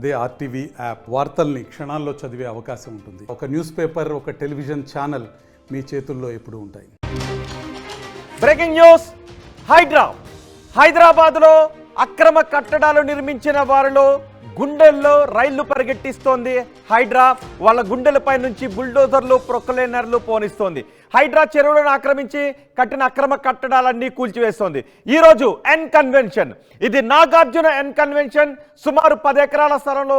అదే RTV app వార్తల్ని క్షణాల్లో చదివే అవకాశం ఉంటుంది. ఒక న్యూస్ పేపర్, ఒక టెలివిజన్ ఛానల్ మీ చేతుల్లో ఎప్పుడూ ఉంటాయి. Breaking news. హైదరాబాద్లో అక్రమ కట్టడాలు నిర్మించిన వారిలో గుండెల్లో రైళ్లు పరిగెట్టిస్తోంది హైడ్రా. వాళ్ళ గుండెలపై నుంచి బుల్డోజర్లు, ప్రొక్లైనర్లు పోనిస్తోంది. హైడ్రా చెరువులను ఆక్రమించి కట్టిన అక్రమ కట్టడాలన్నీ కూల్చివేస్తోంది. ఈరోజు ఎన్ కన్వెన్షన్, ఇది నాగార్జున ఎన్ కన్వెన్షన్ సుమారు 10 ఎకరాల స్థలంలో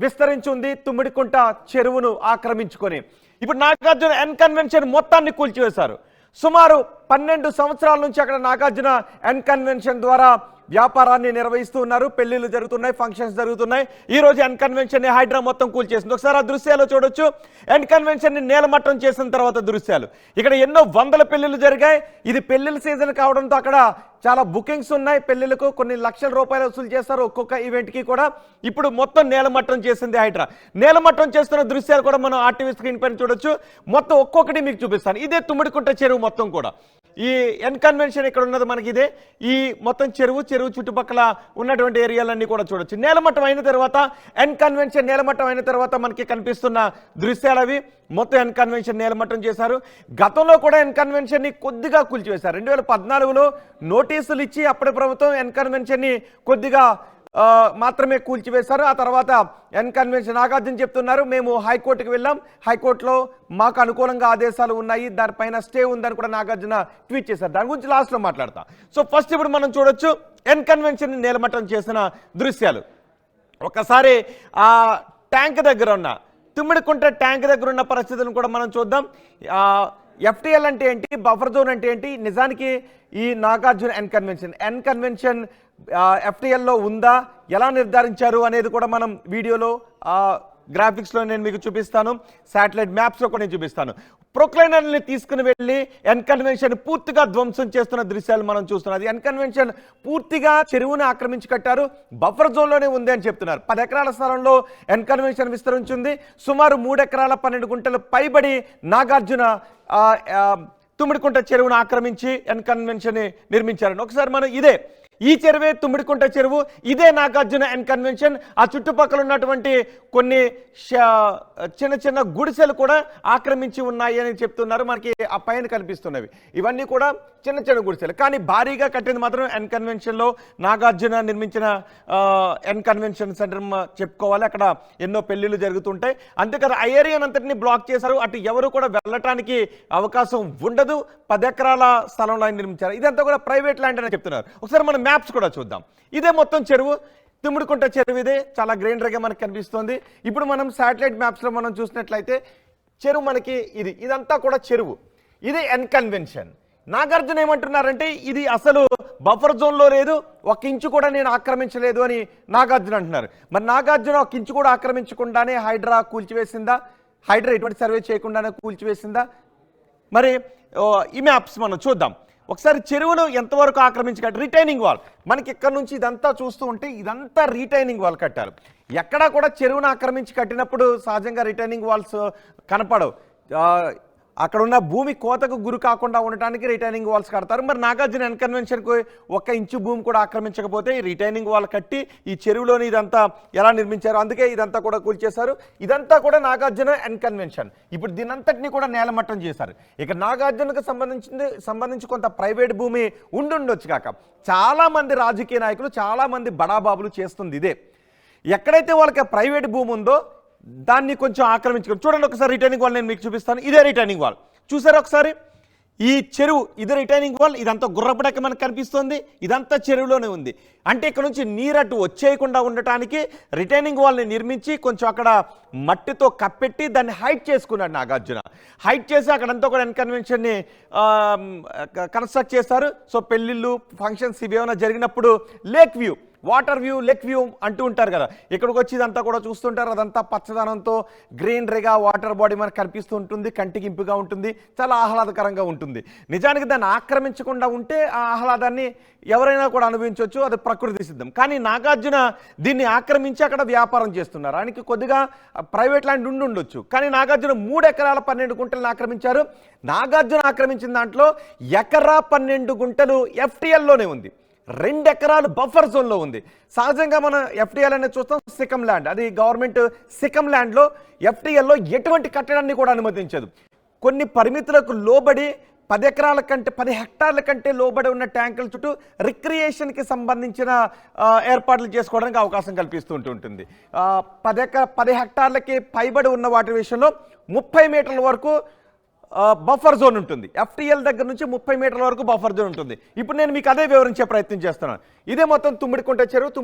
విస్తరించింది తుమ్మిడికుంట చెరువును ఆక్రమించుకొని. ఇప్పుడు నాగార్జున ఎన్ కన్వెన్షన్ మొత్తాన్ని కూల్చివేశారు. సుమారు 12 సంవత్సరాల నుంచి అక్కడ నాగార్జున ఎన్ కన్వెన్షన్ ద్వారా వ్యాపారాన్ని నిర్వహిస్తూ ఉన్నారు. పెళ్లిళ్ళు జరుగుతున్నాయి, ఫంక్షన్స్ జరుగుతున్నాయి. ఈ రోజు ఎన్ కన్వెన్షన్ ని హైడ్రా మొత్తం కూల్చేసింది. ఒకసారి ఆ దృశ్యాలు చూడొచ్చు. ఎన్ కన్వెన్షన్ ని నేలమట్టం చేసిన తర్వాత దృశ్యాలు. ఇక్కడ ఎన్నో వందల పెళ్లిళ్ళు జరిగాయి. ఇది పెళ్లిళ్ళ సీజన్ కావడంతో అక్కడ చాలా బుకింగ్స్ ఉన్నాయి. పెళ్లిళ్లకు కొన్ని లక్షల రూపాయలు వసూలు చేస్తారు ఒక్కొక్క ఈవెంట్ కి కూడా. ఇప్పుడు మొత్తం నేలమట్టం చేసింది హైడ్రా. నేలమట్టం చేస్తున్న దృశ్యాలు కూడా మనం ఆర్టీవీ స్క్రీన్ పైన చూడొచ్చు. మొత్తం ఒక్కొక్కటి మీకు చూపిస్తాను. ఇదే తుమ్మిడికుంట చెరువు మొత్తం కూడా. ఈ ఎన్ కన్వెన్షన్ ఇక్కడ ఉన్నది మనకి ఇదే. ఈ మొత్తం చెరువు చుట్టుపక్కల ఉన్నటువంటి ఏరియాలన్నీ కూడా చూడొచ్చు. నేలమట్టం అయిన తర్వాత ఎన్ కన్వెన్షన్ నేలమట్టం అయిన తర్వాత మనకి కనిపిస్తున్న దృశ్యాలు అవి. మొత్తం ఎన్ కన్వెన్షన్ నేలమట్టం చేశారు. గతంలో కూడా ఎన్ కన్వెన్షన్ ని కొద్దిగా కూల్చివేశారు. 2014లో నోటీసులు ఇచ్చి అప్పటి ప్రభుత్వం ఎన్ కన్వెన్షన్ ని కొద్దిగా మాత్రమే కూల్చివేశారు. ఆ తర్వాత ఎన్ కన్వెన్షన్ నాగార్జున చెప్తున్నారు, మేము హైకోర్టుకి వెళ్ళాం, హైకోర్టులో మాకు అనుకూలంగా ఆదేశాలు ఉన్నాయి, దానిపైన స్టే ఉందని కూడా నాగార్జున ట్వీట్ చేశారు. దాని గురించి లాస్ట్లో మాట్లాడతా. సో ఫస్ట్ ఇప్పుడు మనం చూడొచ్చు ఎన్ కన్వెన్షన్ నేలమట్టం చేసిన దృశ్యాలు. ఒకసారి ఆ ట్యాంక్ దగ్గర ఉన్న తుమ్మిడికుంట ట్యాంక్ దగ్గర ఉన్న పరిస్థితులను కూడా మనం చూద్దాం. ఎఫ్టీఎల్ అంటే ఏంటి, బఫర్ జోన్ అంటే ఏంటి, నిజానికి ఈ నాగార్జున ఎన్ కన్వెన్షన్ ఎఫ్టీఎల్లో ఉందా, ఎలా నిర్ధారించారు అనేది కూడా మనం వీడియోలో గ్రాఫిక్స్లో నేను మీకు చూపిస్తాను. శాటిలైట్ మ్యాప్స్లో కూడా నేను చూపిస్తాను. ప్రొక్లైనర్ని తీసుకుని వెళ్ళి ఎన్ కన్వెన్షన్ పూర్తిగా ధ్వంసం చేస్తున్న దృశ్యాలు మనం చూస్తున్నాం. ఎన్ కన్వెన్షన్ పూర్తిగా చెరువుని ఆక్రమించి కట్టారు. బఫర్ జోన్లోనే ఉంది అని చెప్తున్నారు. 10 ఎకరాల స్థలంలో ఎన్ కన్వెన్షన్ విస్తరించింది. సుమారు 3 ఎకరాల 12 గుంటలు పైబడి నాగార్జున తుమ్మిడికుంట చెరువును ఆక్రమించి ఎన్ కన్వెన్షన్ నిర్మించారని. ఒకసారి మనం ఈ చెరువే తుమ్మిడికుంట చెరువు, ఇదే నాగార్జున ఎన్ కన్వెన్షన్. ఆ చుట్టుపక్కల ఉన్నటువంటి కొన్ని చిన్న చిన్న గుడిసెలు కూడా ఆక్రమించి ఉన్నాయి అని చెప్తున్నారు. మనకి ఆ పైన కనిపిస్తున్నవి ఇవన్నీ కూడా చిన్న చిన్న గుడిసెలు, కానీ భారీగా కట్టింది మాత్రం ఎన్ కన్వెన్షన్లో నాగార్జున నిర్మించిన ఎన్ కన్వెన్షన్ సెంటర్ చెప్పుకోవాలి. అక్కడ ఎన్నో పెళ్లిళ్ళు జరుగుతుంటాయి. అంతేకాదు ఆ ఏరియాని అంతటిని బ్లాక్ చేశారు. అటు ఎవరు కూడా వెళ్ళటానికి అవకాశం ఉండదు. 10 ఎకరాల స్థలంలో నిర్మించారు. ఇదంతా కూడా ప్రైవేట్ ల్యాండ్ అని చెప్తున్నారు. ఒకసారి మనం మ్యాప్స్ కూడా చూద్దాం. ఇదే మొత్తం చెరువు, తుమ్మిడికుంట చెరువు ఇదే. చాలా గ్రైండర్గా మనకు కనిపిస్తుంది. ఇప్పుడు మనం శాటిలైట్ మ్యాప్స్లో మనం చూసినట్లయితే చెరువు మనకి ఇదంతా కూడా చెరువు. ఇది ఎన్ కన్వెన్షన్. నాగార్జున ఏమంటున్నారంటే ఇది అసలు బఫర్ జోన్లో లేదు, 1 ఇంచు కూడా నేను ఆక్రమించలేదు అని నాగార్జున అంటున్నారు. మరి నాగార్జున 1 ఇంచు కూడా ఆక్రమించకుండానే హైడ్రా కూల్చివేసిందా? హైడ్రా ఎటువంటి సర్వే చేయకుండానే కూల్చివేసిందా? మరి ఈ మ్యాప్స్ మనం చూద్దాం. ఒకసారి చెరువును ఎంతవరకు ఆక్రమించగలరు. రిటైనింగ్ వాల్ మనకి ఇక్కడ నుంచి ఇదంతా చూస్తూ ఉంటే ఇదంతా రిటైనింగ్ వాల్ కట్టారు. ఎక్కడా కూడా చెరువును ఆక్రమించి కట్టినప్పుడు సహజంగా రిటైనింగ్ వాల్స్ కనపడవు. అక్కడ ఉన్న భూమి కోతకు గురి కాకుండా ఉండటానికి రిటైనింగ్ వాల్స్ కడతారు. మరి నాగార్జున ఎన్ కన్వెన్షన్కు 1 ఇంచు భూమి కూడా ఆక్రమించకపోతే ఈ రిటైనింగ్ వాల్ కట్టి ఈ చెరువులోని ఇదంతా ఎలా నిర్మించారు? అందుకే ఇదంతా కూడా కూల్చేశారు. ఇదంతా నాగార్జున ఎన్ కన్వెన్షన్. ఇప్పుడు దీనంతటినీ కూడా నేలమట్టం చేశారు. ఇక నాగార్జునకు సంబంధించి కొంత ప్రైవేట్ భూమి ఉండొచ్చు కాక చాలా మంది రాజకీయ నాయకులు, చాలా మంది బడాబాబులు చేస్తుంది ఇదే. ఎక్కడైతే వాళ్ళకి ప్రైవేట్ భూమి ఉందో దాన్ని కొంచెం ఆక్రమించుకోండి. చూడండి ఒకసారి రిటైనింగ్ వాల్ నేను మీకు చూపిస్తాను. ఇదే రిటైనింగ్ వాల్ చూసారు ఒకసారి. ఈ చెరువు ఇది రిటైనింగ్ వాల్. ఇదంతా గుర్రపడక మనకు కనిపిస్తుంది. ఇదంతా చెరువులోనే ఉంది. అంటే ఇక్కడ నుంచి నీరటు వచ్చేయకుండా ఉండటానికి రిటైనింగ్ వాల్ని నిర్మించి కొంచెం అక్కడ మట్టితో కప్పెట్టి దాన్ని హైట్ చేసుకున్నాడు నాగార్జున. హైట్ చేసి అక్కడంతా కూడా ఎన్ కన్వెన్షన్ని కన్స్ట్రక్ట్ చేస్తారు. సో పెళ్ళిళ్ళు, ఫంక్షన్స్ ఇవి ఏమైనా జరిగినప్పుడు lake view, water view, lake view అంటూ ఉంటారు కదా. ఇక్కడికి వచ్చి ఇదంతా కూడా చూస్తుంటారు. అదంతా పచ్చదనంతో గ్రీనరీగా వాటర్ బాడీ మనకు కనిపిస్తూ ఉంటుంది. కంటికి ఇంపుగా ఉంటుంది, చాలా ఆహ్లాదకరంగా ఉంటుంది. నిజానికి దాన్ని ఆక్రమించకుండా ఉంటే ఆ ఆహ్లాదాన్ని ఎవరైనా కూడా అనుభవించవచ్చు, అది ప్రకృతి సిద్ధం. కానీ నాగార్జున దీన్ని ఆక్రమించి అక్కడ వ్యాపారం చేస్తున్నారు. ఆయనకి కొద్దిగా ప్రైవేట్ ల్యాండ్ ఉండొచ్చు, కానీ నాగార్జున 3 ఎకరాల 12 గుంటలను ఆక్రమించారు. నాగార్జున ఆక్రమించిన దాంట్లో 1 ఎకరా 12 గుంటలు ఎఫ్టీఎల్లోనే ఉంది. 2 ఎకరాలు బఫర్ జోన్లో ఉంది. సహజంగా మనం ఎఫ్టీఎల్ అనేది చూస్తాం, సికమ్ ల్యాండ్, అది గవర్నమెంట్ సికమ్ ల్యాండ్లో ఎఫ్టీఎల్లో ఎటువంటి కట్టడాన్ని కూడా అనుమతించదు. కొన్ని పరిమితులకు లోబడి 10 ఎకరాల కంటే 10 హెక్టార్ల కంటే లోబడి ఉన్న ట్యాంకుల చుట్టూ రిక్రియేషన్కి సంబంధించిన ఏర్పాట్లు చేసుకోవడానికి అవకాశం కల్పిస్తూ ఉంటుంది. 10 హెక్టార్లకి పైబడి ఉన్న వాటి విషయంలో 30 మీటర్ల వరకు బఫర్ జోన్ ఉంటుంది. ఎఫ్టీఎల్ దగ్గర నుంచి 30 మీటర్ల వరకు బఫర్ జోన్ ఉంటుంది. ఇప్పుడు నేను మీకు అదే వివరించే ప్రయత్నం చేస్తున్నాను. ఇదే మొత్తం తుమ్మిడికుంట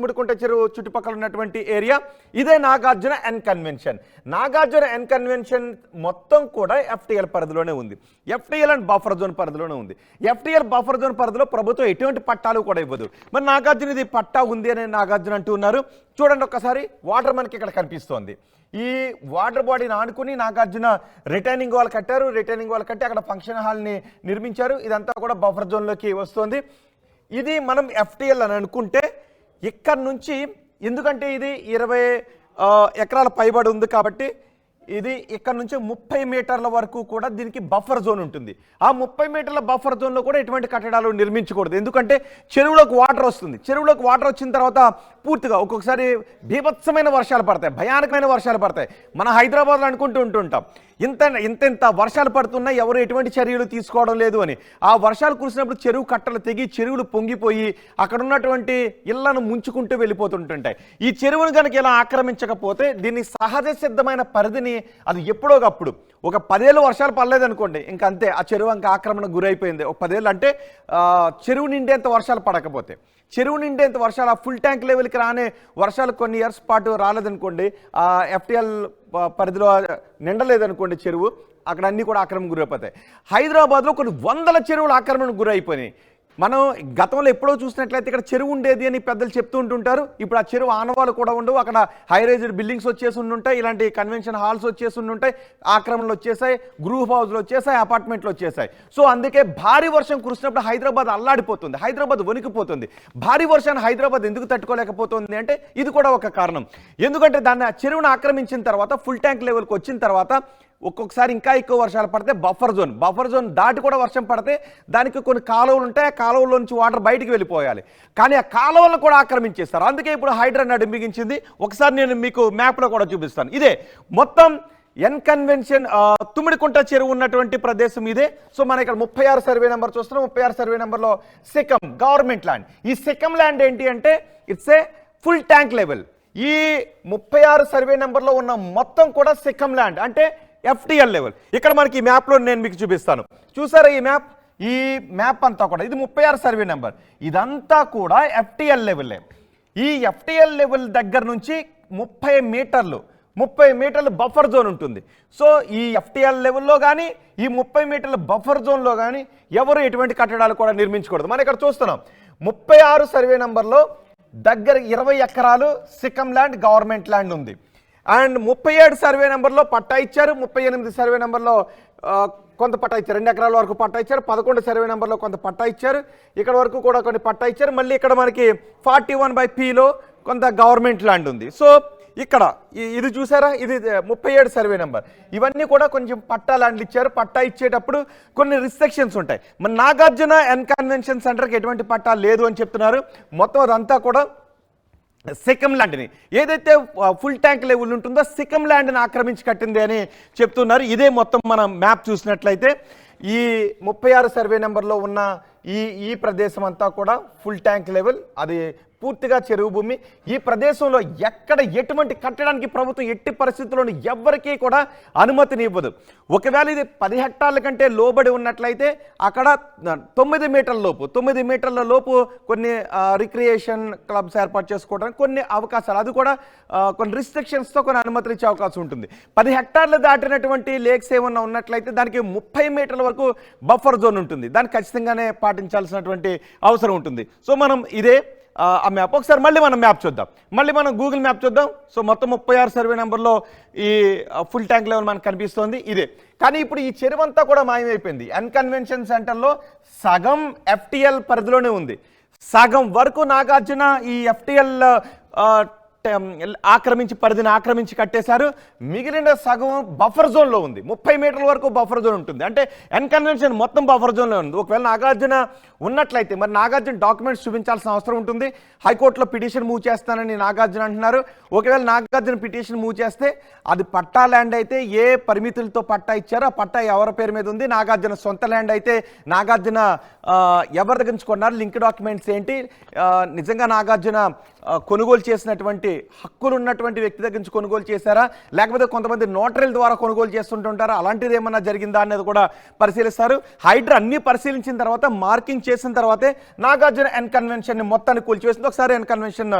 చెరువు చుట్టుపక్కల ఉన్నటువంటి ఏరియా. ఇదే Nagarjuna N Convention. Nagarjuna N Convention మొత్తం కూడా ఎఫ్టీఎల్ పరిధిలోనే ఉంది. ఎఫ్టీఎల్ అండ్ బఫర్ జోన్ పరిధిలోనే ఉంది. ఎఫ్టీఎల్ బఫర్ జోన్ పరిధిలో ప్రభుత్వం ఎటువంటి పట్టాలు కూడా ఇవ్వదు. మరి నాగార్జున ఇది పట్టా ఉంది అని నాగార్జున అంటూ ఉన్నారు. చూడండి ఒక్కసారి, వాటర్ మనకి ఇక్కడ కనిపిస్తోంది. ఈ వాటర్ బాడీని ఆనుకుని నాగార్జున రిటైనింగ్ వాల్ కట్టారు. రిటైనింగ్ వాల్ కట్టి అక్కడ ఫంక్షన్ హాల్ని నిర్మించారు. ఇదంతా కూడా బఫర్ జోన్లోకి వస్తుంది. ఇది మనం ఎఫ్టీఎల్ అని అనుకుంటే ఇక్కడ నుంచి, ఎందుకంటే ఇది 20 ఎకరాల పైబడి ఉంది కాబట్టి ఇది ఇక్కడ నుంచి 30 మీటర్ల వరకు కూడా దీనికి బఫర్ జోన్ ఉంటుంది. ఆ 30 మీటర్ల బఫర్ జోన్లో కూడా ఎటువంటి కట్టడాలు నిర్మించకూడదు. ఎందుకంటే చెరువులోకి వాటర్ వస్తుంది. చెరువులోకి వాటర్ వచ్చిన తర్వాత పూర్తిగా ఒక్కొక్కసారి బీభత్సమైన వర్షాలు పడతాయి, భయానకమైన వర్షాలు పడతాయి. మన హైదరాబాద్లో అనుకుంటూ ఉంటుంటాం ఇంత వర్షాలు పడుతున్నా ఎవరు ఎటువంటి చర్యలు తీసుకోవడం లేదు అని. ఆ వర్షాలు కురిసినప్పుడు చెరువు కట్టలు తెగి చెరువులు పొంగిపోయి అక్కడ ఉన్నటువంటి ఇళ్లను ముంచుకుంటూ వెళ్ళిపోతుంటుంటాయి. ఈ చెరువును కనుక ఇలా ఆక్రమించకపోతే దీన్ని సహజ సిద్ధమైన పరిధిని అది ఎప్పుడోకప్పుడు ఒక 10 ఏళ్ళు వర్షాలు పడలేదనుకోండి, ఇంకా అంతే, ఆ చెరువు ఇంకా ఆక్రమణకు గురైపోయింది. ఒక 10 ఏళ్ళు అంటే చెరువు నిండేంత వర్షాలు పడకపోతే, చెరువు నిండేంత వర్షాలు, ఆ ఫుల్ ట్యాంక్ లెవెల్కి రానే వర్షాలు కొన్ని ఇయర్స్ పాటు రాలేదనుకోండి, ఆ ఎఫ్టీఎల్ పరిధిలో నిండలేదనుకోండి చెరువు, అక్కడ అన్నీ కూడా ఆక్రమణకు గురైపోతాయి. హైదరాబాద్లో కొన్ని 100 చెరువులు ఆక్రమణకు గురైపోయినాయి. మనం గతంలో ఎప్పుడో చూసినట్లయితే ఇక్కడ చెరువు ఉండేది అని పెద్దలు చెప్తూ ఉంటుంటారు. ఇప్పుడు ఆ చెరువు ఆనవాళ్ళు కూడా ఉండవు. అక్కడ హైరైజ్డ్ బిల్డింగ్స్ వచ్చేసి ఉండుంటాయి, ఇలాంటి కన్వెన్షన్ హాల్స్ వచ్చేసి ఉండుంటాయి, ఆక్రమణలు వచ్చేసాయి, గ్రూప్ హౌస్లు వచ్చేసాయి, అపార్ట్మెంట్లు వచ్చేసాయి. సో అందుకే భారీ వర్షం కురిసినప్పుడు హైదరాబాద్ అల్లాడిపోతుంది, హైదరాబాద్ వణికిపోతుంది. భారీ వర్షాన్ని హైదరాబాద్ ఎందుకు తట్టుకోలేకపోతుంది అంటే ఇది కూడా ఒక కారణం. ఎందుకంటే దాన్ని చెరువును ఆక్రమించిన తర్వాత ఫుల్ ట్యాంక్ లెవెల్కి వచ్చిన తర్వాత ఒక్కొక్కసారి ఇంకా ఎక్కువ వర్షాలు పడితే బఫర్ జోన్ దాటి కూడా వర్షం పడితే దానికి కొన్ని కాలువలు ఉంటాయి. ఆ కాలువలో నుంచి వాటర్ బయటికి వెళ్ళిపోయాలి. కానీ ఆ కాలువలను కూడా ఆక్రమించేస్తారు. అందుకే ఇప్పుడు హైడ్రా నడిమిగించింది. ఒకసారి నేను మీకు మ్యాప్లో కూడా చూపిస్తాను. ఇదే మొత్తం ఎన్ కన్వెన్షన్ తుమ్మిడికుంట చెరువు ఉన్నటువంటి ప్రదేశం ఇదే. సో మన ఇక్కడ 36 సర్వే నెంబర్ చూస్తున్నాం. 36 సర్వే నెంబర్లో సికమ్ గవర్నమెంట్ ల్యాండ్. ఈ సికమ్ ల్యాండ్ ఏంటి అంటే it's a full tank level. ఈ 36 సర్వే నెంబర్లో ఉన్న మొత్తం కూడా సికమ్ ల్యాండ్ అంటే ఎఫ్టీఎల్ లెవెల్. ఇక్కడ మనకి ఈ మ్యాప్లో నేను మీకు చూపిస్తాను. చూసారా ఈ మ్యాప్ అంతా కూడా, ఇది 36 సర్వే నెంబర్. ఇదంతా కూడా ఎఫ్టీఎల్ లెవెల్. ఈ ఎఫ్టీఎల్ లెవెల్ దగ్గర నుంచి 30 మీటర్లు బఫర్ జోన్ ఉంటుంది. సో ఈ ఎఫ్టీఎల్ లెవెల్లో కానీ ఈ 30 మీటర్ల బఫర్ జోన్లో కానీ ఎవరు ఎటువంటి కట్టడాలు కూడా నిర్మించకూడదు. మనం ఇక్కడ చూస్తున్నాం 36 సర్వే నెంబర్లో దగ్గర 20 ఎకరాలు సికమ్ ల్యాండ్ గవర్నమెంట్ ల్యాండ్ ఉంది. అండ్ 37 సర్వే నెంబర్లో పట్టా ఇచ్చారు. 38 సర్వే నెంబర్లో కొంత పట్టా ఇచ్చారు. 2 ఎకరాల వరకు పట్టా ఇచ్చారు. 11 సర్వే నెంబర్లో కొంత పట్టా ఇచ్చారు. ఇక్కడ వరకు కూడా కొన్ని పట్టా ఇచ్చారు. మళ్ళీ ఇక్కడ మనకి 41/Pలో కొంత గవర్నమెంట్ ల్యాండ్ ఉంది. సో ఇక్కడ ఇది చూసారా, ఇది 37 సర్వే నెంబర్. ఇవన్నీ కూడా కొంచెం పట్టా ల్యాండ్లు ఇచ్చారు. పట్టా ఇచ్చేటప్పుడు కొన్ని రిస్ట్రిక్షన్స్ ఉంటాయి. మన నాగార్జున ఎన్ కన్వెన్షన్ సెంటర్కి ఎటువంటి పట్టా లేదు అని చెప్తున్నారు. మొత్తం అదంతా కూడా సికమ్ ల్యాండ్ని, ఏదైతే ఫుల్ ట్యాంక్ లెవెల్ ఉంటుందో సికమ్ ల్యాండ్ని ఆక్రమించి కట్టింది అని చెప్తున్నారు. ఇదే మొత్తం మనం మ్యాప్ చూసినట్లయితే ఈ 36 సర్వే నెంబర్లో ఉన్న ఈ ప్రదేశం అంతా కూడా ఫుల్ ట్యాంక్ లెవెల్, అది పూర్తిగా చెరువు భూమి. ఈ ప్రదేశంలో ఎక్కడ ఎటువంటి కట్టడానికి ప్రభుత్వం ఎట్టి పరిస్థితుల్లోనూ ఎవ్వరికీ కూడా అనుమతిని ఇవ్వదు. ఒకవేళ ఇది 10 హెక్టార్ల కంటే లోబడి ఉన్నట్లయితే అక్కడ 9 మీటర్ల లోపు కొన్ని రిక్రియేషన్ క్లబ్స్ ఏర్పాటు చేసుకోవడానికి కొన్ని అవకాశాలు, అది కూడా కొన్ని రిస్ట్రిక్షన్స్తో కొన్ని అనుమతులు ఇచ్చే అవకాశం ఉంటుంది. 10 హెక్టార్లు దాటినటువంటి లేక్స్ ఏమన్నా ఉన్నట్లయితే దానికి 30 మీటర్ల వరకు బఫర్ జోన్ ఉంటుంది. దాన్ని ఖచ్చితంగానే పాటించాల్సినటువంటి అవసరం ఉంటుంది. సో మనం ఇదే ఆ మ్యాప్ ఒకసారి మళ్ళీ మనం మ్యాప్ చూద్దాం. మళ్ళీ మనం గూగుల్ మ్యాప్ చూద్దాం. సో మొత్తం 36 సర్వే నెంబర్లో ఈ ఫుల్ ట్యాంక్ లెవెల్ మనకు కనిపిస్తోంది ఇదే. కానీ ఇప్పుడు ఈ చెరువు అంతా కూడా మాయమైపోయింది. ఎన్ కన్వెన్షన్ సెంటర్లో సగం ఎఫ్టీఎల్ పరిధిలోనే ఉంది, సగం వరకు నాగార్జున ఈ ఎఫ్టీఎల్ పరిధిని ఆక్రమించి కట్టేశారు. మిగిలిన సగం బఫర్ జోన్లో ఉంది. 30 మీటర్ల వరకు బఫర్ జోన్ ఉంటుంది. అంటే ఎన్కన్వెన్షన్ మొత్తం బఫర్ జోన్లో ఉంది. ఒకవేళ నాగార్జున ఉన్నట్లయితే మరి నాగార్జున డాక్యుమెంట్స్ చూపించాల్సిన అవసరం ఉంటుంది. హైకోర్టులో పిటిషన్ మూవ్ చేస్తానని నాగార్జున అంటున్నారు. ఒకవేళ నాగార్జున పిటిషన్ మూవ్ చేస్తే అది పట్టా ల్యాండ్ అయితే ఏ పరిమితులతో పట్టా ఇచ్చారో ఆ పట్టా ఎవరి పేరు మీద ఉంది, నాగార్జున సొంత ల్యాండ్ అయితే నాగార్జున ఎవరి దగ్గర నుంచి కొన్నారు, లింక్ డాక్యుమెంట్స్ ఏంటి, నిజంగా నాగార్జున కొనుగోలు చేసినటువంటి హక్కులు ఉన్నటువంటి వ్యక్తి దగ్గర నుంచి కొనుగోలు చేశారా, లేకపోతే కొంతమంది నోటరీల ద్వారా కొనుగోలు చేస్తుంటుంటారా, అలాంటిది ఏమన్నా జరిగిందా అనేది కూడా పరిశీలిస్తారు. హైడ్రా అన్ని పరిశీలించిన తర్వాత మార్కింగ్ చేసిన తర్వాతే నాగార్జున ఎన్కన్వెన్షన్ మొత్తాన్ని కూల్చివేసింది. ఒకసారి ఎన్కన్వెన్షన్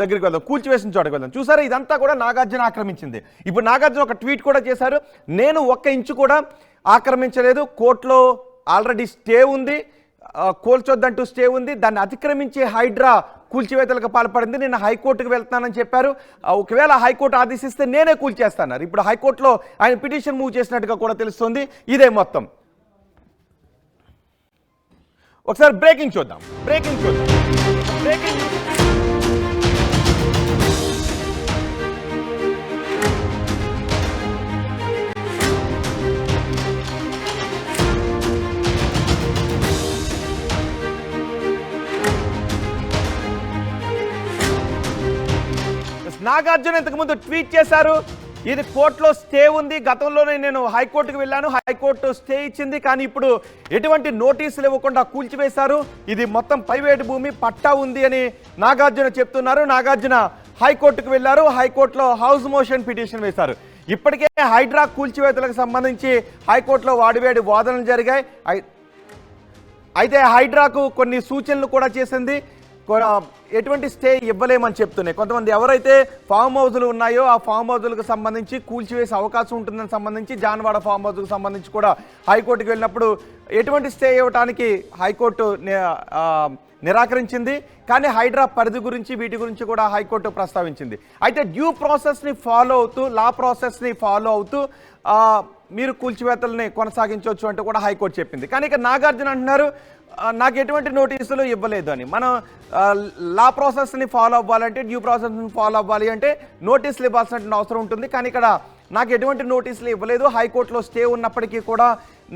దగ్గరికి వెళ్దాం, కూల్చివేసిన చోటకి వెళ్దాం. చూసారా, ఇదంతా కూడా నాగార్జున ఆక్రమించింది. ఇప్పుడు నాగార్జున ఒక ట్వీట్ కూడా చేశారు, నేను 1 ఇంచు కూడా ఆక్రమించలేదు, కోర్టులో ఆల్రెడీ స్టే ఉంది, కూల్చొద్దంటూ స్టే ఉంది, దాన్ని అతిక్రమించి హైడ్రా కూల్చివేతలకు పాల్పడింది, నేను హైకోర్టుకు వెళ్తానని చెప్పారు. ఒకవేళ హైకోర్టు ఆదేశిస్తే నేనే కూల్చేస్తాన్నారు. ఇప్పుడు హైకోర్టులో ఆయన పిటిషన్ మూవ్ చేసినట్టుగా కూడా తెలుస్తుంది. ఇదే మొత్తం. ఒకసారి బ్రేకింగ్ చూద్దాం. నాగార్జున ఇంతకుముందు ట్వీట్ చేశారు, ఇది కోర్టులో స్టే ఉంది, గతంలోనే నేను హైకోర్టుకు వెళ్ళాను, హైకోర్టు స్టే ఇచ్చింది, కానీ ఇప్పుడు ఎటువంటి నోటీసులు ఇవ్వకుండా కూల్చివేశారు, ఇది మొత్తం ప్రైవేట్ భూమి, పట్టా ఉంది అని నాగార్జున చెప్తున్నారు. నాగార్జున హైకోర్టుకు వెళ్ళారు, హైకోర్టులో హౌస్ మోషన్ పిటిషన్ వేశారు. ఇప్పటికే హైడ్రా కూల్చివేతలకు సంబంధించి హైకోర్టులో వాడివేడి వాదనలు జరిగాయి. అయితే హైడ్రాకు కొన్ని సూచనలు కూడా చేసింది, ఎటువంటి స్టే ఇవ్వలేమని చెప్తున్నాయి. కొంతమంది ఎవరైతే ఫామ్ హౌజులు ఉన్నాయో ఆ ఫామ్ హౌజులకు సంబంధించి కూల్చివేసే అవకాశం ఉంటుందని సంబంధించి జాన్వాడ ఫామ్ హౌస్కు సంబంధించి కూడా హైకోర్టుకు వెళ్ళినప్పుడు ఎటువంటి స్టే ఇవ్వడానికి హైకోర్టు నిరాకరించింది. కానీ హైడ్రా పరిధి గురించి వీటి గురించి కూడా హైకోర్టు ప్రస్తావించింది. అయితే డ్యూ ప్రాసెస్ని ఫాలో అవుతూ, లా ప్రాసెస్ని ఫాలో అవుతూ మీరు కూల్చివేతల్ని కొనసాగించవచ్చు అంటూ కూడా హైకోర్టు చెప్పింది. కానీ ఇక నాగార్జున అంటున్నారు, నాకు ఎటువంటి నోటీసులు ఇవ్వలేదు అని. మనం లా ప్రాసెస్ని ఫాలో అవ్వాలంటే, డ్యూ ప్రాసెస్ని ఫాలో అవ్వాలి అంటే నోటీసులు ఇవ్వాల్సిన అవసరం ఉంటుంది. కానీ ఇక్కడ నాకు ఎటువంటి నోటీసులు ఇవ్వలేదు, హైకోర్టులో స్టే ఉన్నప్పటికీ కూడా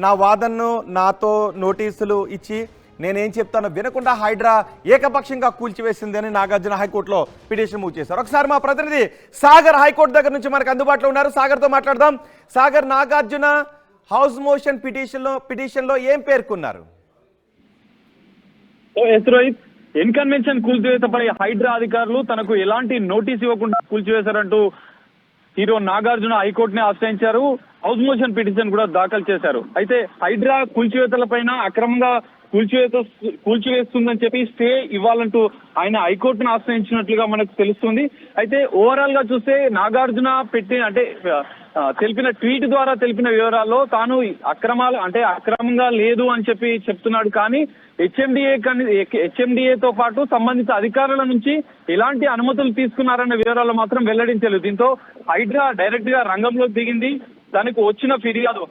నా వాదనను నాతో నోటీసులు ఇచ్చి నేనేం చెప్తానో వినకుండా హైడ్రా ఏకపక్షంగా కూల్చివేసింది అని నాగార్జున హైకోర్టులో పిటిషన్ మూవ్ చేశారు. ఒకసారి మా ప్రతినిధి సాగర్ హైకోర్టు దగ్గర నుంచి మనకు అందుబాటులో ఉన్నారు, సాగర్తో మాట్లాడదాం. సాగర్, నాగార్జున హౌస్ మోషన్ పిటిషన్లో ఏం పేర్కొన్నారు? ఎన్కన్వెన్షన్ కూల్చివేతపై హైడ్రా అధికారులు తనకు ఎలాంటి నోటీస్ ఇవ్వకుండా కూల్చివేశారంటూ హీరో నాగార్జున హైకోర్టుని ఆశ్రయించారు. హౌస్ మోషన్ పిటిషన్ కూడా దాఖలు చేశారు. అయితే హైడ్రా కూల్చివేతలపైన అక్రమంగా కూల్చివేస్తుందని చెప్పి స్టే ఇవ్వాలంటూ ఆయన హైకోర్టును ఆశ్రయించినట్లుగా మనకు తెలుస్తుంది. అయితే ఓవరాల్ గా చూస్తే నాగార్జున తెలిపిన ట్వీట్ ద్వారా తెలిపిన వివరాల్లో తాను అక్రమంగా లేదు అని చెప్తున్నాడు. కానీ హెచ్ఎండిఏతో పాటు సంబంధిత అధికారుల నుంచి ఎలాంటి అనుమతులు తీసుకున్నారన్న వివరాలు మాత్రం వెల్లడించలేదు. దీంతో హైడ్రా డైరెక్ట్ గా రంగంలోకి దిగింది. దానికి వచ్చిన ఫిర్యాదు,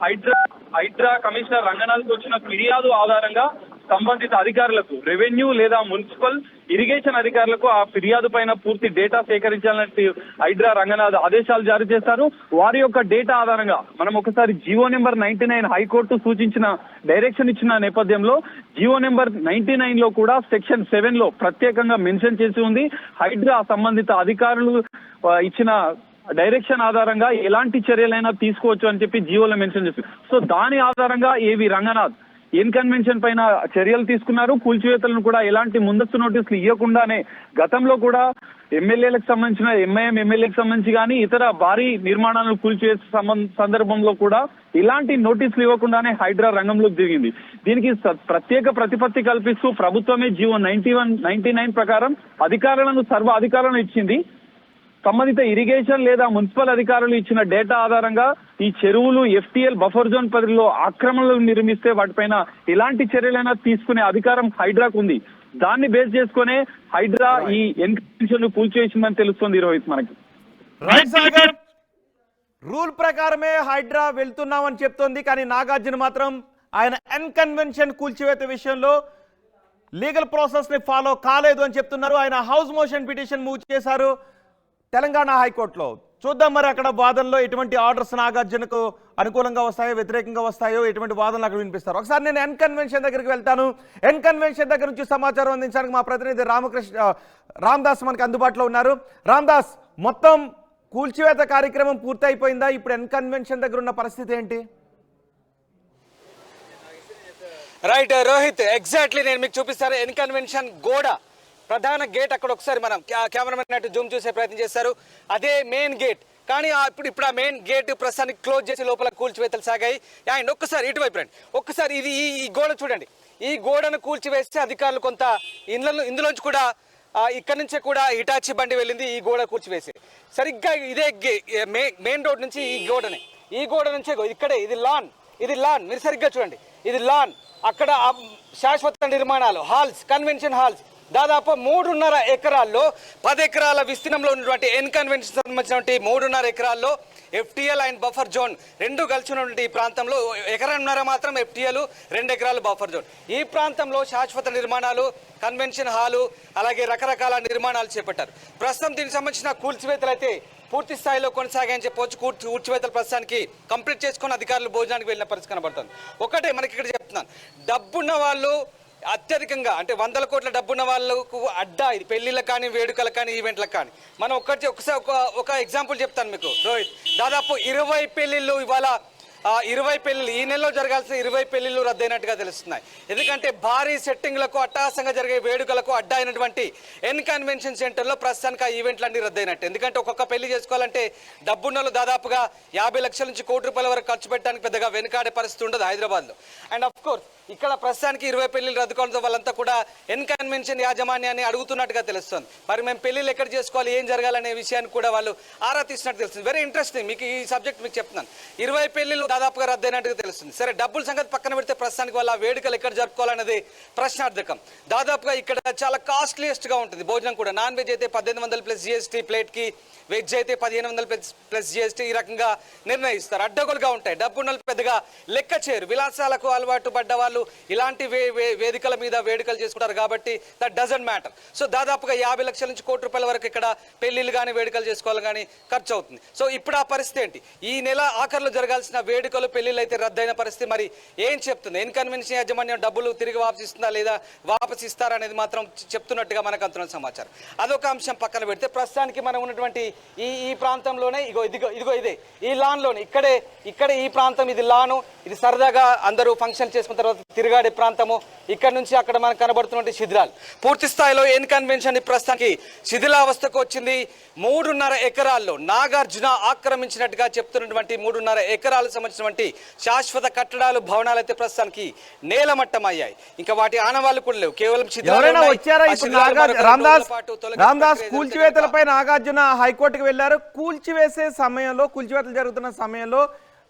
హైడ్రా కమిషనర్ రంగనాథ్కి వచ్చిన ఫిర్యాదు ఆధారంగా సంబంధిత అధికారులకు, రెవెన్యూ లేదా మున్సిపల్, ఇరిగేషన్ అధికారులకు ఆ ఫిర్యాదు పైన పూర్తి డేటా సేకరించాలని హైడ్రా రంగనాథ్ ఆదేశాలు జారీ చేశారు. వారి యొక్క డేటా ఆధారంగా మనం ఒకసారి జీవో నెంబర్ 99 హైకోర్టు సూచించిన డైరెక్షన్ ఇచ్చిన నేపథ్యంలో జీవో నెంబర్ 99 లో కూడా సెక్షన్ 7 లో ప్రత్యేకంగా మెన్షన్ చేసి ఉంది. హైడ్రా సంబంధిత అధికారులు ఇచ్చిన డైరెక్షన్ ఆధారంగా ఎలాంటి చర్యలైనా తీసుకోవచ్చు అని చెప్పి జీవోలో మెన్షన్ చేసి, సో దాని ఆధారంగా ఏవి రంగనాథ్ ఎన్కన్వెన్షన్ పైన చర్యలు తీసుకున్నారు. కూల్చివేతలను కూడా ఎలాంటి ముందస్తు నోటీసులు ఇవ్వకుండానే గతంలో కూడా ఎమ్మెల్యేలకు సంబంధించిన ఎంఐఎం ఎమ్మెల్యేలకు సంబంధించి కానీ ఇతర భారీ నిర్మాణాలను కూల్చివేసే సందర్భంలో కూడా ఇలాంటి నోటీసులు ఇవ్వకుండానే హైడ్రా రంగంలోకి దిగింది. దీనికి ప్రత్యేక ప్రతిపత్తి కల్పిస్తూ ప్రభుత్వమే జీవో 99 ప్రకారం సర్వ అధికారులను ఇచ్చింది. సంబంధిత ఇరిగేషన్ లేదా మున్సిపల్ అధికారులు ఇచ్చిన డేటా ఆధారంగా ఈ చెరువులు FTL బఫర్ జోన్ పరిధిలో ఆక్రమణలు నిర్మిస్తే వాటిపైన ఎలాంటి చర్యలైనా తీసుకునే అధికారం హైడ్రాకు ఉంది. దాన్ని బేస్ చేసుకునే హైడ్రా ఈ ఎన్కన్వెన్షన్ కూల్చివేసిందని తెలుస్తుంది రోహిత్ మనకి. రూల్ ప్రకారమే హైడ్రా వెళ్తున్నామని చెప్తోంది, కానీ నాగార్జున మాత్రం ఆయన ఎన్కన్వెన్షన్ కూల్చివేత విషయంలో లీగల్ ప్రాసెస్ ని ఫాలో కాలేదు అని చెప్తున్నారు. ఆయన హౌస్ మోషన్ పిటిషన్ మూవ్ చేశారు. తెలంగాణ హైకోర్టులో. చూద్దాం మరి అక్కడ వాదనలో ఎటువంటి ఆర్డర్స్ నాగార్జునకు అనుకూలంగా వస్తాయో వ్యతిరేకంగా వస్తాయో, ఎటువంటి వాదనలు అక్కడ వినిపిస్తారు. ఒకసారి నేను ఎన్ కన్వెన్షన్ దగ్గరికి వెళ్తాను. ఎన్ కన్వెన్షన్ దగ్గర నుంచి సమాచారం అందించడానికి మా ప్రతినిధి రామదాస్ మనకు అందుబాటులో ఉన్నారు. రామదాస్, మొత్తం కూల్చివేత కార్యక్రమం పూర్తి అయిపోయిందా? ఇప్పుడు ఎన్ కన్వెన్షన్ దగ్గర ఉన్న పరిస్థితి ఏంటి? రైట్ రోహిత్, ఎగ్జాక్ట్లీ నేను మీకు చూపిస్తాను. ఎన్ కన్వెన్షన్ గోడ ప్రధాన గేట్ అక్కడ ఒకసారి మనం కెమెరామెన్ అటు జూమ్ చూసే ప్రయత్నం చేస్తారు. అదే మెయిన్ గేట్. కానీ ఇప్పుడు ఆ మెయిన్ గేట్ ప్రస్తుతానికి క్లోజ్ చేసి లోపల కూల్చివేతలు సాగాయి. అండ్ ఒక్కసారి ఇటువైపు రండి. ఒక్కసారి ఇది ఈ గోడ చూడండి. ఈ గోడను కూల్చివేస్తే అధికారులు కొంత ఇందులోంచి కూడా ఇక్కడ నుంచే కూడా హిటాచి బండి వెళ్ళింది ఈ గోడ కూల్చివేసి. సరిగ్గా ఇదే మెయిన్ రోడ్ నుంచి ఈ గోడ నుంచే ఇక్కడే ఇది లాన్ మీరు సరిగ్గా చూడండి. ఇది లాన్. అక్కడ శాశ్వత నిర్మాణాలు, హాల్స్, కన్వెన్షన్ హాల్స్ దాదాపు 3.5 ఎకరాల్లో 10 ఎకరాల విస్తీర్ణంలో ఉన్నటువంటి ఎన్ కన్వెన్షన్ సంబంధించినటువంటి 3.5 ఎకరాల్లో ఎఫ్టీఎల్ అండ్ బఫర్ జోన్ రెండు కలిసి ఉన్నటువంటి ఈ ప్రాంతంలో 1.5 ఎకరం మాత్రం ఎఫ్టీఎల్, 2 ఎకరాలు బఫర్ జోన్. ఈ ప్రాంతంలో శాశ్వత నిర్మాణాలు, కన్వెన్షన్ హాలు, అలాగే రకరకాల నిర్మాణాలు చేపట్టారు. ప్రస్తుతం దీనికి సంబంధించిన కూల్చివేతలు అయితే పూర్తి స్థాయిలో కొనసాగాయని చెప్పవచ్చు. కూల్చివేతలు ప్రస్తుతానికి కంప్లీట్ చేసుకుని అధికారులు భోజనానికి వెళ్ళిన పరిస్థితి కనబడుతుంది. ఒకటే మనకి ఇక్కడ చెప్తున్నాను, డబ్బున్న వాళ్ళు అత్యధికంగా అంటే 100 కోట్ల డబ్బున్న వాళ్ళకు అడ్డా ఇది. పెళ్లిళ్ళకు కానీ, వేడుకలకు కానీ, ఈవెంట్లకు కానీ. మనం ఒకసారి ఒక ఎగ్జాంపుల్ చెప్తాను మీకు రోహిత్. దాదాపు 20 పెళ్లిళ్ళు ఇవాళ 20 పెళ్లిళ్ళు ఈ నెలలో జరగాల్సిన 20 పెళ్లిళ్ళు రద్దయినట్టుగా తెలుస్తున్నాయి. ఎందుకంటే భారీ సెట్టింగ్లకు, అట్టహాసంగా జరిగే వేడుకలకు అడ్డా అయినటువంటి ఎన్ కన్వెన్షన్ సెంటర్లో ప్రస్తుతానికి ఆ ఈవెంట్లన్నీ రద్దయినట్టు. ఎందుకంటే ఒక్కొక్క పెళ్లి చేసుకోవాలంటే డబ్బున్నలు దాదాపుగా 50 లక్షల నుంచి ₹1 కోటి వరకు ఖర్చు పెట్టడానికి పెద్దగా వెనుకాడే పరిస్థితి ఉండదు హైదరాబాద్లో. అండ్ అఫ్ కోర్స్ ఇక్కడ ప్రస్తుతానికి 20 పెళ్లిళ్ళు రద్దు కావడంతో వాళ్ళంతా కూడా ఎన్ కన్వెన్షన్ యాజమాన్యాన్ని అడుగుతున్నట్టుగా తెలుస్తుంది. మరి మేము పెళ్లిళ్ళు ఎక్కడ చేసుకోవాలి, ఏం జరగాలనే విషయాన్ని కూడా వాళ్ళు ఆరా తీసినట్టు తెలుస్తుంది. Very interesting. మీకు ఈ సబ్జెక్ట్ మీకు చెప్తున్నాను. 20 పెళ్లిళ్ళు దాదాపుగా రద్దయినట్టుగా తెలుస్తుంది. సరే, డబ్బుల సంగతి పక్కన పెడితే ప్రస్తుతానికి వాళ్ళ వేడుకలు ఎక్కడ జరుపుకోవాలనేది ప్రశ్నార్థకం. దాదాపుగా ఇక్కడ చాలా కాస్ట్లీయెస్ట్ గా ఉంటుంది భోజనం కూడా. నాన్ వెజ్ అయితే 1800 ప్లస్ GST ప్లేట్కి, వెజ్ అయితే 1500 ప్లస్ GST ఈ రకంగా నిర్ణయిస్తారు. అడ్డగోలుగా ఉంటాయి. డబ్బున్నలు పెద్దగా లెక్క చేయరు. విలాసాలకు అలవాటు పడ్డ వాళ్ళు ఇలాంటి వేదికల మీద వేడుకలు చేసుకుంటారు కాబట్టి దట్ డజంట్ మ్యాటర్. సో దాదాపుగా 50 లక్షల నుంచి ₹1 కోటి వరకు ఇక్కడ పెళ్లిళ్ళు కానీ, వేడుకలు చేసుకోవాలి కానీ ఖర్చు అవుతుంది. సో ఇప్పుడు ఆ పరిస్థితి ఏంటి? ఈ నెల ఆఖరిలో జరగాల్సిన వేడుకలు, పెళ్లిళ్ళు అయితే రద్దయిన పరిస్థితి. మరి ఏం చెప్తుంది? ఎన్ కన్వెన్షన్ యాజమాన్యం డబ్బులు తిరిగి వాపసిస్తుందా లేదా వాపసి ఇస్తారా అనేది మాత్రం చెప్తున్నట్టుగా మనకు అందుతున్న సమాచారం. అదొక అంశం పక్కన పెడితే ప్రస్తుతానికి మనం ఉన్నటువంటి ఈ ప్రాంతంలోనే ఇదిగో ఇదే ఈ లాన్లోనే ఇక్కడే ఈ ప్రాంతం, ఇది లాను. ఇది సరదాగా అందరూ ఫంక్షన్ చేసుకున్న తర్వాత తిరిగాడే ప్రాంతము. ఇక్కడ నుంచి అక్కడ మనకు కనబడుతున్నటువంటి శిథిలాలు. పూర్తి స్థాయిలో ఎన్ కన్వెన్షన్ ప్రస్తుతానికి శిథిలావస్థకు వచ్చింది. 3.5 ఎకరాల్లో నాగార్జున ఆక్రమించినట్టుగా చెప్తున్నటువంటి 3.5 ఎకరాలకు సంబంధించినటువంటి శాశ్వత కట్టడాలు, భవనాలు అయితే ప్రస్తుతానికి నేలమట్టం అయ్యాయి. ఇంకా వాటి ఆనవాళ్లు కూడా లేవు. కేవలం రామదాస్ కూల్చివేతలపై నాగార్జున హైకోర్టుకు వెళ్లారు. కూల్చివేసే సమయంలో, కూల్చివేతలు జరుగుతున్న సమయంలో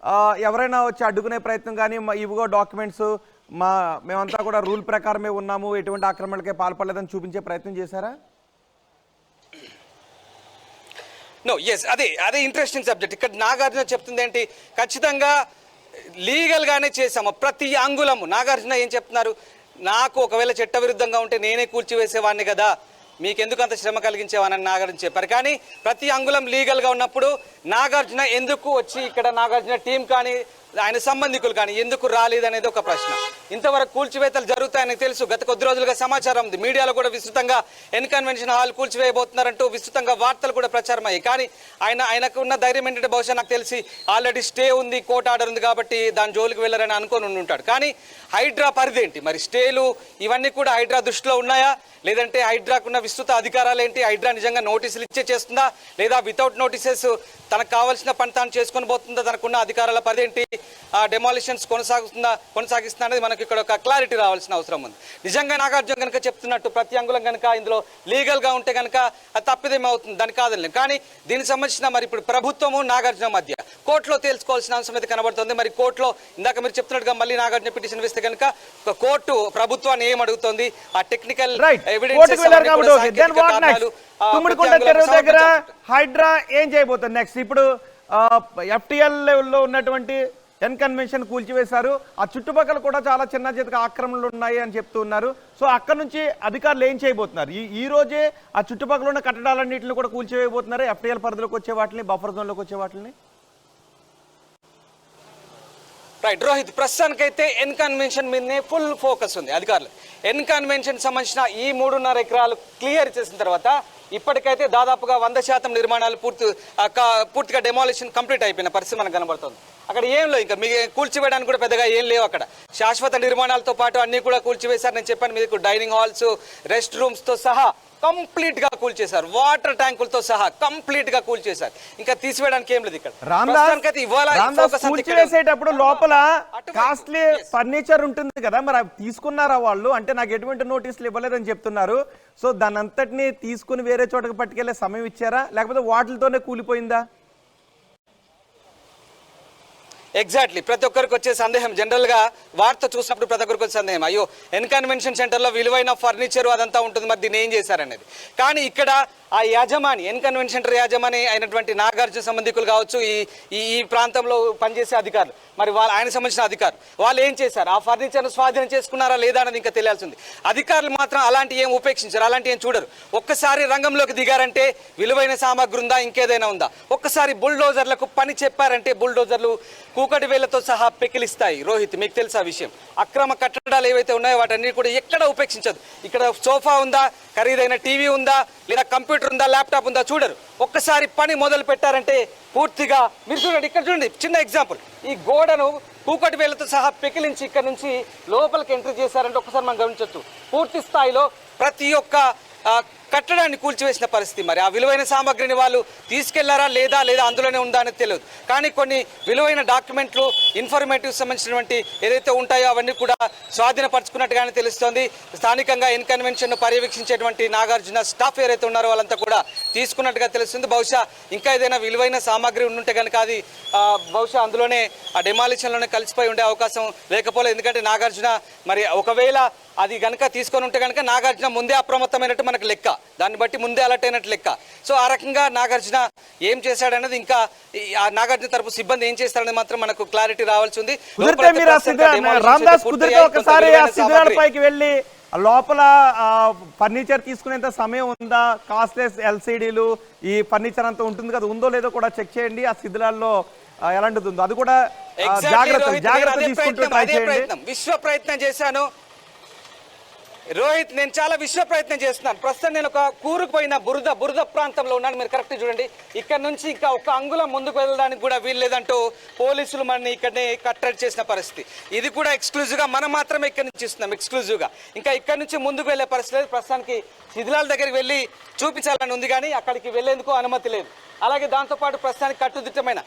ఎవరైనా వచ్చి అడ్డుకునే ప్రయత్నం కానీ, ఇవిగో డాక్యుమెంట్స్, మేమంతా కూడా రూల్ ప్రకారమే ఉన్నాము, ఎటువంటి ఆక్రమణలకే పాల్పడలేదని చూపించే ప్రయత్నం చేశారా? నో, ఎస్, అదే ఇంట్రెస్టింగ్ సబ్జెక్ట్. ఇక్కడ నాగార్జున చెప్తుంది ఏంటి? ఖచ్చితంగా లీగల్ గానే చేసాము ప్రతి అంగుళము. నాగార్జున ఏం చెప్తున్నారు? నాకు ఒకవేళ చట్టవిరుద్ధంగా ఉంటే నేనే కూల్చివేసేవాడిని కదా, మీకెందుకు అంత శ్రమ కలిగించేవానని నాగార్జున చెప్పారు. కానీ ప్రతి అంగుళం లీగల్గా ఉన్నప్పుడు నాగార్జున ఎందుకు వచ్చి ఇక్కడ, నాగార్జున టీం కానీ ఆయన సంబంధికులు కానీ ఎందుకు రాలేదనేది ఒక ప్రశ్న. ఇంతవరకు కూల్చివేతలు జరుగుతాయని తెలుసు. గత కొద్ది రోజులుగా సమాచారం ఉంది. మీడియాలో కూడా విస్తృతంగా ఎన్ కన్వెన్షన్ హాల్ కూల్చివేయబోతున్నారంటూ విస్తృతంగా వార్తలు కూడా ప్రచారం అయ్యాయి. కానీ ఆయనకు ఉన్న ధైర్యం ఏంటంటే బహుశా నాకు తెలిసి ఆల్రెడీ స్టే ఉంది, కోర్టు ఆర్డర్ ఉంది కాబట్టి దాని జోలికి వెళ్ళారని అనుకొని ఉంటాడు. కానీ హైడ్రా పరిధి ఏంటి? మరి స్టేలు ఇవన్నీ కూడా హైడ్రా దృష్టిలో ఉన్నాయా? లేదంటే హైడ్రాకున్న విస్తృత అధికారాలు ఏంటి? హైడ్రా నిజంగా నోటీసులు చేస్తుందా లేదా వితౌట్ నోటీసెస్ తనకు కావాల్సిన పని తాను చేసుకొని పోతుందా? తనకున్న అధికారాల పరిధి ఏంటి? డెమాలిషన్స్ కొనసాగిస్తుందా అనేది మనకి ఇక్కడ ఒక క్లారిటీ రావాల్సిన అవసరం ఉంది. నిజంగా నాగార్జున కనుక చెప్తున్నట్టు ప్రతి అంగుళం కనుక ఇందులో లీగల్గా ఉంటే కనుక అది తప్పిదేమవుతుంది, దానికి కాదనలేదు. కానీ దీనికి సంబంధించిన మరి ఇప్పుడు ప్రభుత్వము నాగార్జున మధ్య కోర్టులో తేల్చుకోవాల్సిన అంశం అయితే కనబడుతుంది. మరి కోర్టులో ఇందాక మీరు చెప్తున్నట్టుగా మళ్ళీ నాగార్జున పిటిషన్ వేస్తే కనుక కోర్టు ప్రభుత్వాన్ని ఏం అడుగుతుంది? ఆ టెక్నికల్ తుమ్మిడికొండ చెరువు దగ్గర హైడ్రా ఏం చేయబోతుంది నెక్స్ట్? ఇప్పుడు FTL లెవెల్లో ఉన్నటువంటి ఎన్ కన్వెన్షన్ కూల్చివేశారు. ఆ చుట్టుపక్కల కూడా చాలా చిన్న చితక ఆక్రమణలు ఉన్నాయి అని చెప్తున్నారు. సో అక్కడ నుంచి అధికారులు ఏం చేయబోతున్నారు? ఈ రోజే ఆ చుట్టుపక్కల ఉన్న కట్టడాలన్నింటిని కూడా కూల్చివేయబోతున్నారు, FTL పరిధిలోకి వచ్చే వాటిని, బఫర్ జోన్లోకి వచ్చే వాటిని. రైట్ రోహిత్, ప్రస్తుతానికైతే ఎన్ కన్వెన్షన్ మీదనే ఫుల్ ఫోకస్ ఉంది అధికారులు. ఎన్ కన్వెన్షన్ సంబంధించిన ఈ 3.5 ఎకరాలు క్లియర్ చేసిన తర్వాత ఇప్పటికైతే దాదాపుగా 100% నిర్మాణాలు పూర్తిగా డెమాలిషన్ కంప్లీట్ అయిపోయిన పరిస్థితి మనకు కనబడుతుంది. అక్కడ ఏం లేవు, ఇంకా మీకు కూల్చివేయడానికి కూడా పెద్దగా ఏం లేవు. అక్కడ శాశ్వత నిర్మాణాలతో పాటు అన్ని కూడా కూల్చివేశారు. నేను చెప్పాను మీకు, డైనింగ్ హాల్స్, రెస్ట్ రూమ్స్తో సహా కంప్లీట్ గా కూల్చేశారు. వాటర్ ట్యాంకులతో సహా కంప్లీట్ గా కూల్చేశారు. ఇంకా తీసివేయడానికి ఏం లేదు. ఇక్కడ కూల్చివేసేటప్పుడు లోపల కాస్ట్లీ ఫర్నిచర్ ఉంటుంది కదా, మరి అవి తీసుకున్నారా వాళ్ళు? అంటే నాకు ఎటువంటి నోటీసులు ఇవ్వలేదని చెప్తున్నారు. సో దాని అంతటిని తీసుకుని వేరే చోటకి పట్టుకెళ్లే సమయం ఇచ్చారా, లేకపోతే వాటితోనే కూలిపోయిందా? ఎగ్జాక్ట్లీ, ప్రతి ఒక్కరికి వచ్చే సందేహం, జనరల్గా వార్త చూసినప్పుడు ప్రతి ఒక్కరికి వచ్చే సందేహం, అయ్యో ఎన్ కన్వెన్షన్ సెంటర్లో విలువైన ఫర్నిచర్ అదంతా ఉంటుంది, మరి దీన్ని ఏం చేశారనేది. కానీ ఇక్కడ ఆ యాజమాని, ఎన్ కన్వెన్షన్ సెంటర్ యాజమాని అయినటువంటి నాగార్జున సంబంధికులు కావచ్చు, ఈ ప్రాంతంలో పనిచేసే అధికారులు, మరి ఆయన సంబంధించిన అధికారులు వాళ్ళు ఏం చేశారు? ఆ ఫర్నిచర్ను స్వాధీనం చేసుకున్నారా లేదా అనేది ఇంకా తెలియాల్సింది. అధికారులు మాత్రం అలాంటి ఏం ఉపేక్షించారు, అలాంటి ఏం చూడరు. ఒక్కసారి రంగంలోకి దిగారంటే విలువైన సామాగ్రి ఉందా, ఇంకేదైనా ఉందా, ఒక్కసారి బుల్డోజర్లకు పని చెప్పారంటే బుల్డోజర్లు కూకటి వేళ్లతో సహా పెకిలిస్తాయి. రోహిత్, మీకు తెలుసా విషయం? అక్రమ కట్టడాలు ఏవైతే ఉన్నాయో వాటన్ని కూడా ఎక్కడ ఉపేక్షించదు. ఇక్కడ సోఫా ఉందా, ఖరీదైన టీవీ ఉందా, లేదా కంప్యూటర్ ఉందా, ల్యాప్టాప్ ఉందా చూడరు. ఒక్కసారి పని మొదలు పెట్టారంటే పూర్తిగా, మీరు చూడండి, ఇక్కడ చూడండి, చిన్న ఎగ్జాంపుల్, ఈ గోడను కూకటి వేళ్లతో సహా పెకిలించి ఇక్కడ నుంచి లోపలికి ఎంట్రీ చేశారంటే ఒక్కసారి మనం గమనించవచ్చు. పూర్తి స్థాయిలో ప్రతి ఒక్క కట్టడాన్ని కూల్చివేసిన పరిస్థితి. మరి ఆ విలువైన సామాగ్రిని వాళ్ళు తీసుకెళ్లారా లేదా అందులోనే ఉందా అనేది తెలియదు. కానీ కొన్ని విలువైన డాక్యుమెంట్లు, ఇన్ఫర్మేటివ్ సంబంధించినటువంటి ఏదైతే ఉంటాయో అవన్నీ కూడా స్వాధీనపరచుకున్నట్టుగానే తెలుస్తోంది. స్థానికంగా ఎన్ కన్వెన్షన్ పర్యవేక్షించేటువంటి నాగార్జున స్టాఫ్ ఎవరైతే ఉన్నారో వాళ్ళంతా కూడా తీసుకున్నట్టుగా తెలుస్తుంది. బహుశా ఇంకా ఏదైనా విలువైన సామాగ్రి ఉంటే కనుక అది బహుశా అందులోనే ఆ డెమాలిషన్లోనే కలిసిపోయి ఉండే అవకాశం లేకపోలేదు. ఎందుకంటే నాగార్జున మరి ఒకవేళ అది కనుక తీసుకొని ఉంటే కనుక నాగార్జున ముందే అప్రమత్తమైనట్టు మనకు లెక్క, దాన్ని బట్టి ముందే అలర్ట్ అయినట్టు లెక్క. సో ఆ రకంగా నాగార్జున ఏం చేశాడనేది, ఇంకా ఆ నాగార్జున తరపు సిబ్బంది ఏం చేస్తారనేది మాత్రం మనకు క్లారిటీ రావాల్సి ఉంది. పైకి వెళ్ళి లోపల ఫర్నిచర్ తీసుకునేంత సమయం ఉందా, కాస్ట్లెస్ ఎల్సిడీలు, ఈ ఫర్నిచర్ అంతా ఉంటుంది కదా, ఉందో లేదో కూడా చెక్ చేయండి. ఆ శిథిలాల్లో ఎలాంటిది ఉందో అది కూడా జాగ్రత్త తీసుకుంటూ ట్రై చేయండి. విశ్వ ప్రయత్నం చేశాను రోహిత్, నేను చాలా విశ్వ ప్రయత్నం చేస్తున్నాను. ప్రస్తుతం నేను ఒక కూరుకుపోయిన బురద ప్రాంతంలో ఉన్నాను. మీరు కరెక్ట్ చూడండి, ఇక్కడ నుంచి ఇంకా ఒక అంగుళం ముందుకు వెళ్ళడానికి కూడా వీల్లేదంటూ పోలీసులు మనని ఇక్కడనే కట్టడి చేసిన పరిస్థితి. ఇది కూడా ఎక్స్క్లూజివ్గా మనం మాత్రమే ఇక్కడ నుంచి ఇస్తున్నాం, ఎక్స్క్లూజివ్గా. ఇంకా ఇక్కడ నుంచి ముందుకు వెళ్ళే పరిస్థితి లేదు. ప్రస్తుతానికి శిథిలాల దగ్గరికి వెళ్ళి చూపించాలని ఉంది, కానీ అక్కడికి వెళ్లేందుకు అనుమతి లేదు. అలాగే దాంతోపాటు ప్రస్తుతానికి కట్టుదిట్టమైన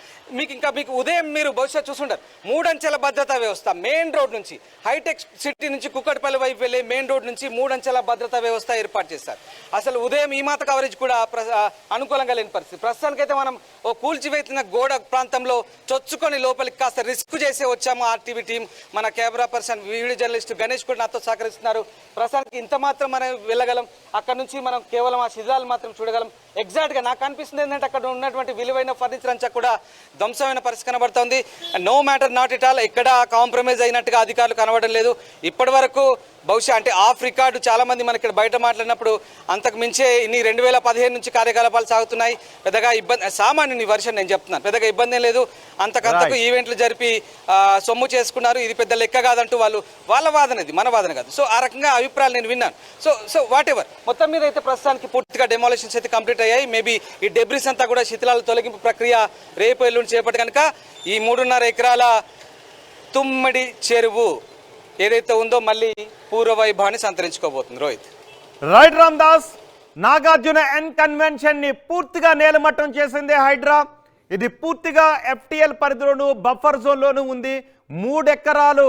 మీకు ఉదయం మీరు బహుశా చూసుంటారు, 3 అంచెల భద్రతా వ్యవస్థ మెయిన్ రోడ్ నుంచి, హైటెక్ సిటీ నుంచి కుక్కటిపల్లి వైపు వెళ్ళే మెయిన్ రోడ్ నుంచి 3 అంచెల భద్రతా వ్యవస్థ ఏర్పాటు చేశారు. అసలు ఉదయం ఈ మాత కవరేజ్ కూడా అనుకూలంగా లేని పరిస్థితి. ప్రస్తుతానికైతే మనం ఓ కూల్చివేసిన గోడ ప్రాంతంలో చొచ్చుకొని లోపలికి కాస్త రిస్క్ చేసే వచ్చాము. ఆర్టీవీ టీం, మన camera person, video journalist Ganesh కూడా నాతో సహకరిస్తున్నారు. ప్రస్తుతానికి ఇంత మాత్రం మనం వెళ్ళగలం. అక్కడ నుంచి మనం కేవలం ఆ శిథిలాలు మాత్రం చూడగలం. ఎగ్జాక్ట్గా నాకు అనిపిస్తుంది ఏంటంటే అక్కడ ఉన్నటువంటి విలువైన ఫర్నిచర్ అంతా కూడా ధ్వంసమైన పరిస్థితి కనబడుతుంది. No matter, not at all, ఎక్కడ కాంప్రమైజ్ అయినట్టుగా అధికారులు కనబడడం లేదు ఇప్పటి వరకు. బహుశా అంటే ఆఫ్ రికార్డు చాలా మంది మన ఇక్కడ బయట మాట్లాడినప్పుడు అంతకు మించే ఇన్ని 2015 నుంచి కార్యకలాపాలు సాగుతున్నాయి. పెద్దగా ఇబ్బంది, సామాన్యుని వర్షన్ నేను చెప్తున్నాను, పెద్దగా ఇబ్బంది లేదు. అంతకంతకు ఈవెంట్లు జరిపి సొమ్ము చేసుకున్నారు, ఇది పెద్ద లెక్క కాదంటూ వాళ్ళ వాదన, ఇది మన వాదన కాదు. సో ఆ రకంగా అభిప్రాయాలు నేను విన్నాను. సో వాట్ ఎవర్, మొత్తం మీద అయితే ప్రస్తుతానికి పూర్తిగా డెమాలిషన్స్ అయితే కంప్లీట్ అయ్యాయి. మేబీ ఈ డెబ్రిస్ అంతా కూడా శిథిలాల తొలగింపు ప్రక్రియ రేపు ఎల్లుండి చేపట్టి కనుక ఈ 3.5 ఎకరాల తుమ్మిడి చెరువు ఏదైతే ఉందో మళ్ళీ పూర్వ వైభవాన్ని సంతరించుకోబోతుంది. Rohit, right Ramdas, Nagarjuna N convention ని పూర్తిగా నేలమట్టం చేసింది హైడ్రా. ఇది పూర్తిగా FTL పరిధిలోను, బఫర్ జోన్లోనూ ఉంది. 3 ఎకరాలు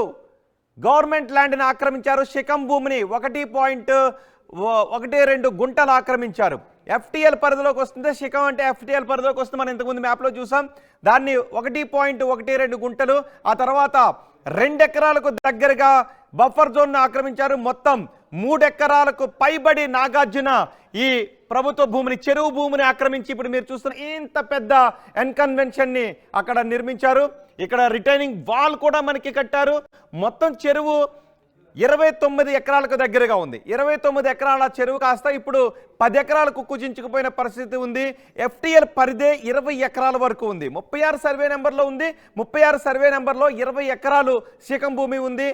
గవర్నమెంట్ ల్యాండ్ని ఆక్రమించారు. శిఖం భూమిని 1.12 గుంటలు ఆక్రమించారు. FTL పరిధిలోకి వస్తుంది. శిఖం అంటే FTL పరిధిలోకి వస్తుంది. మనం ఇంతకుముందు మ్యాప్లో చూసాం. దాన్ని 1.12 గుంటలు, ఆ తర్వాత 2 ఎకరాలకు దగ్గరగా బఫర్ జోన్ను ఆక్రమించారు. మొత్తం 3 ఎకరాలకు పైబడి నాగార్జున ఈ ప్రభుత్వ భూమిని, చెరువు భూమిని ఆక్రమించి ఇప్పుడు మీరు చూస్తున్న ఇంత పెద్ద ఎన్కన్వెన్షన్ ని అక్కడ నిర్మించారు. ఇక్కడ రిటైనింగ్ వాల్ కూడా మనకి కట్టారు. మొత్తం చెరువు 29 ఎకరాలకు దగ్గరగా ఉంది. 29 ఎకరాల చెరువు కాస్త ఇప్పుడు 10 ఎకరాలకు కుజించుకుపోయిన పరిస్థితి ఉంది. ఎఫ్టీఎల్ పరిధే 20 ఎకరాల వరకు ఉంది. 36 సర్వే నెంబర్లో ఉంది. 36 సర్వే నెంబర్లో 20 ఎకరాలు శీకం భూమి ఉంది.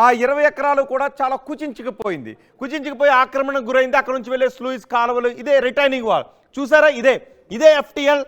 ఆ 20 ఎకరాలు కూడా చాలా కుచించుకుపోయి ఆక్రమణకు గురైంది. అక్కడ నుంచి వెళ్ళే స్లూయిస్ కాలువలు, ఇదే రిటైనింగ్ వాల్ చూసారా, ఇదే ఎఫ్టీఎల్.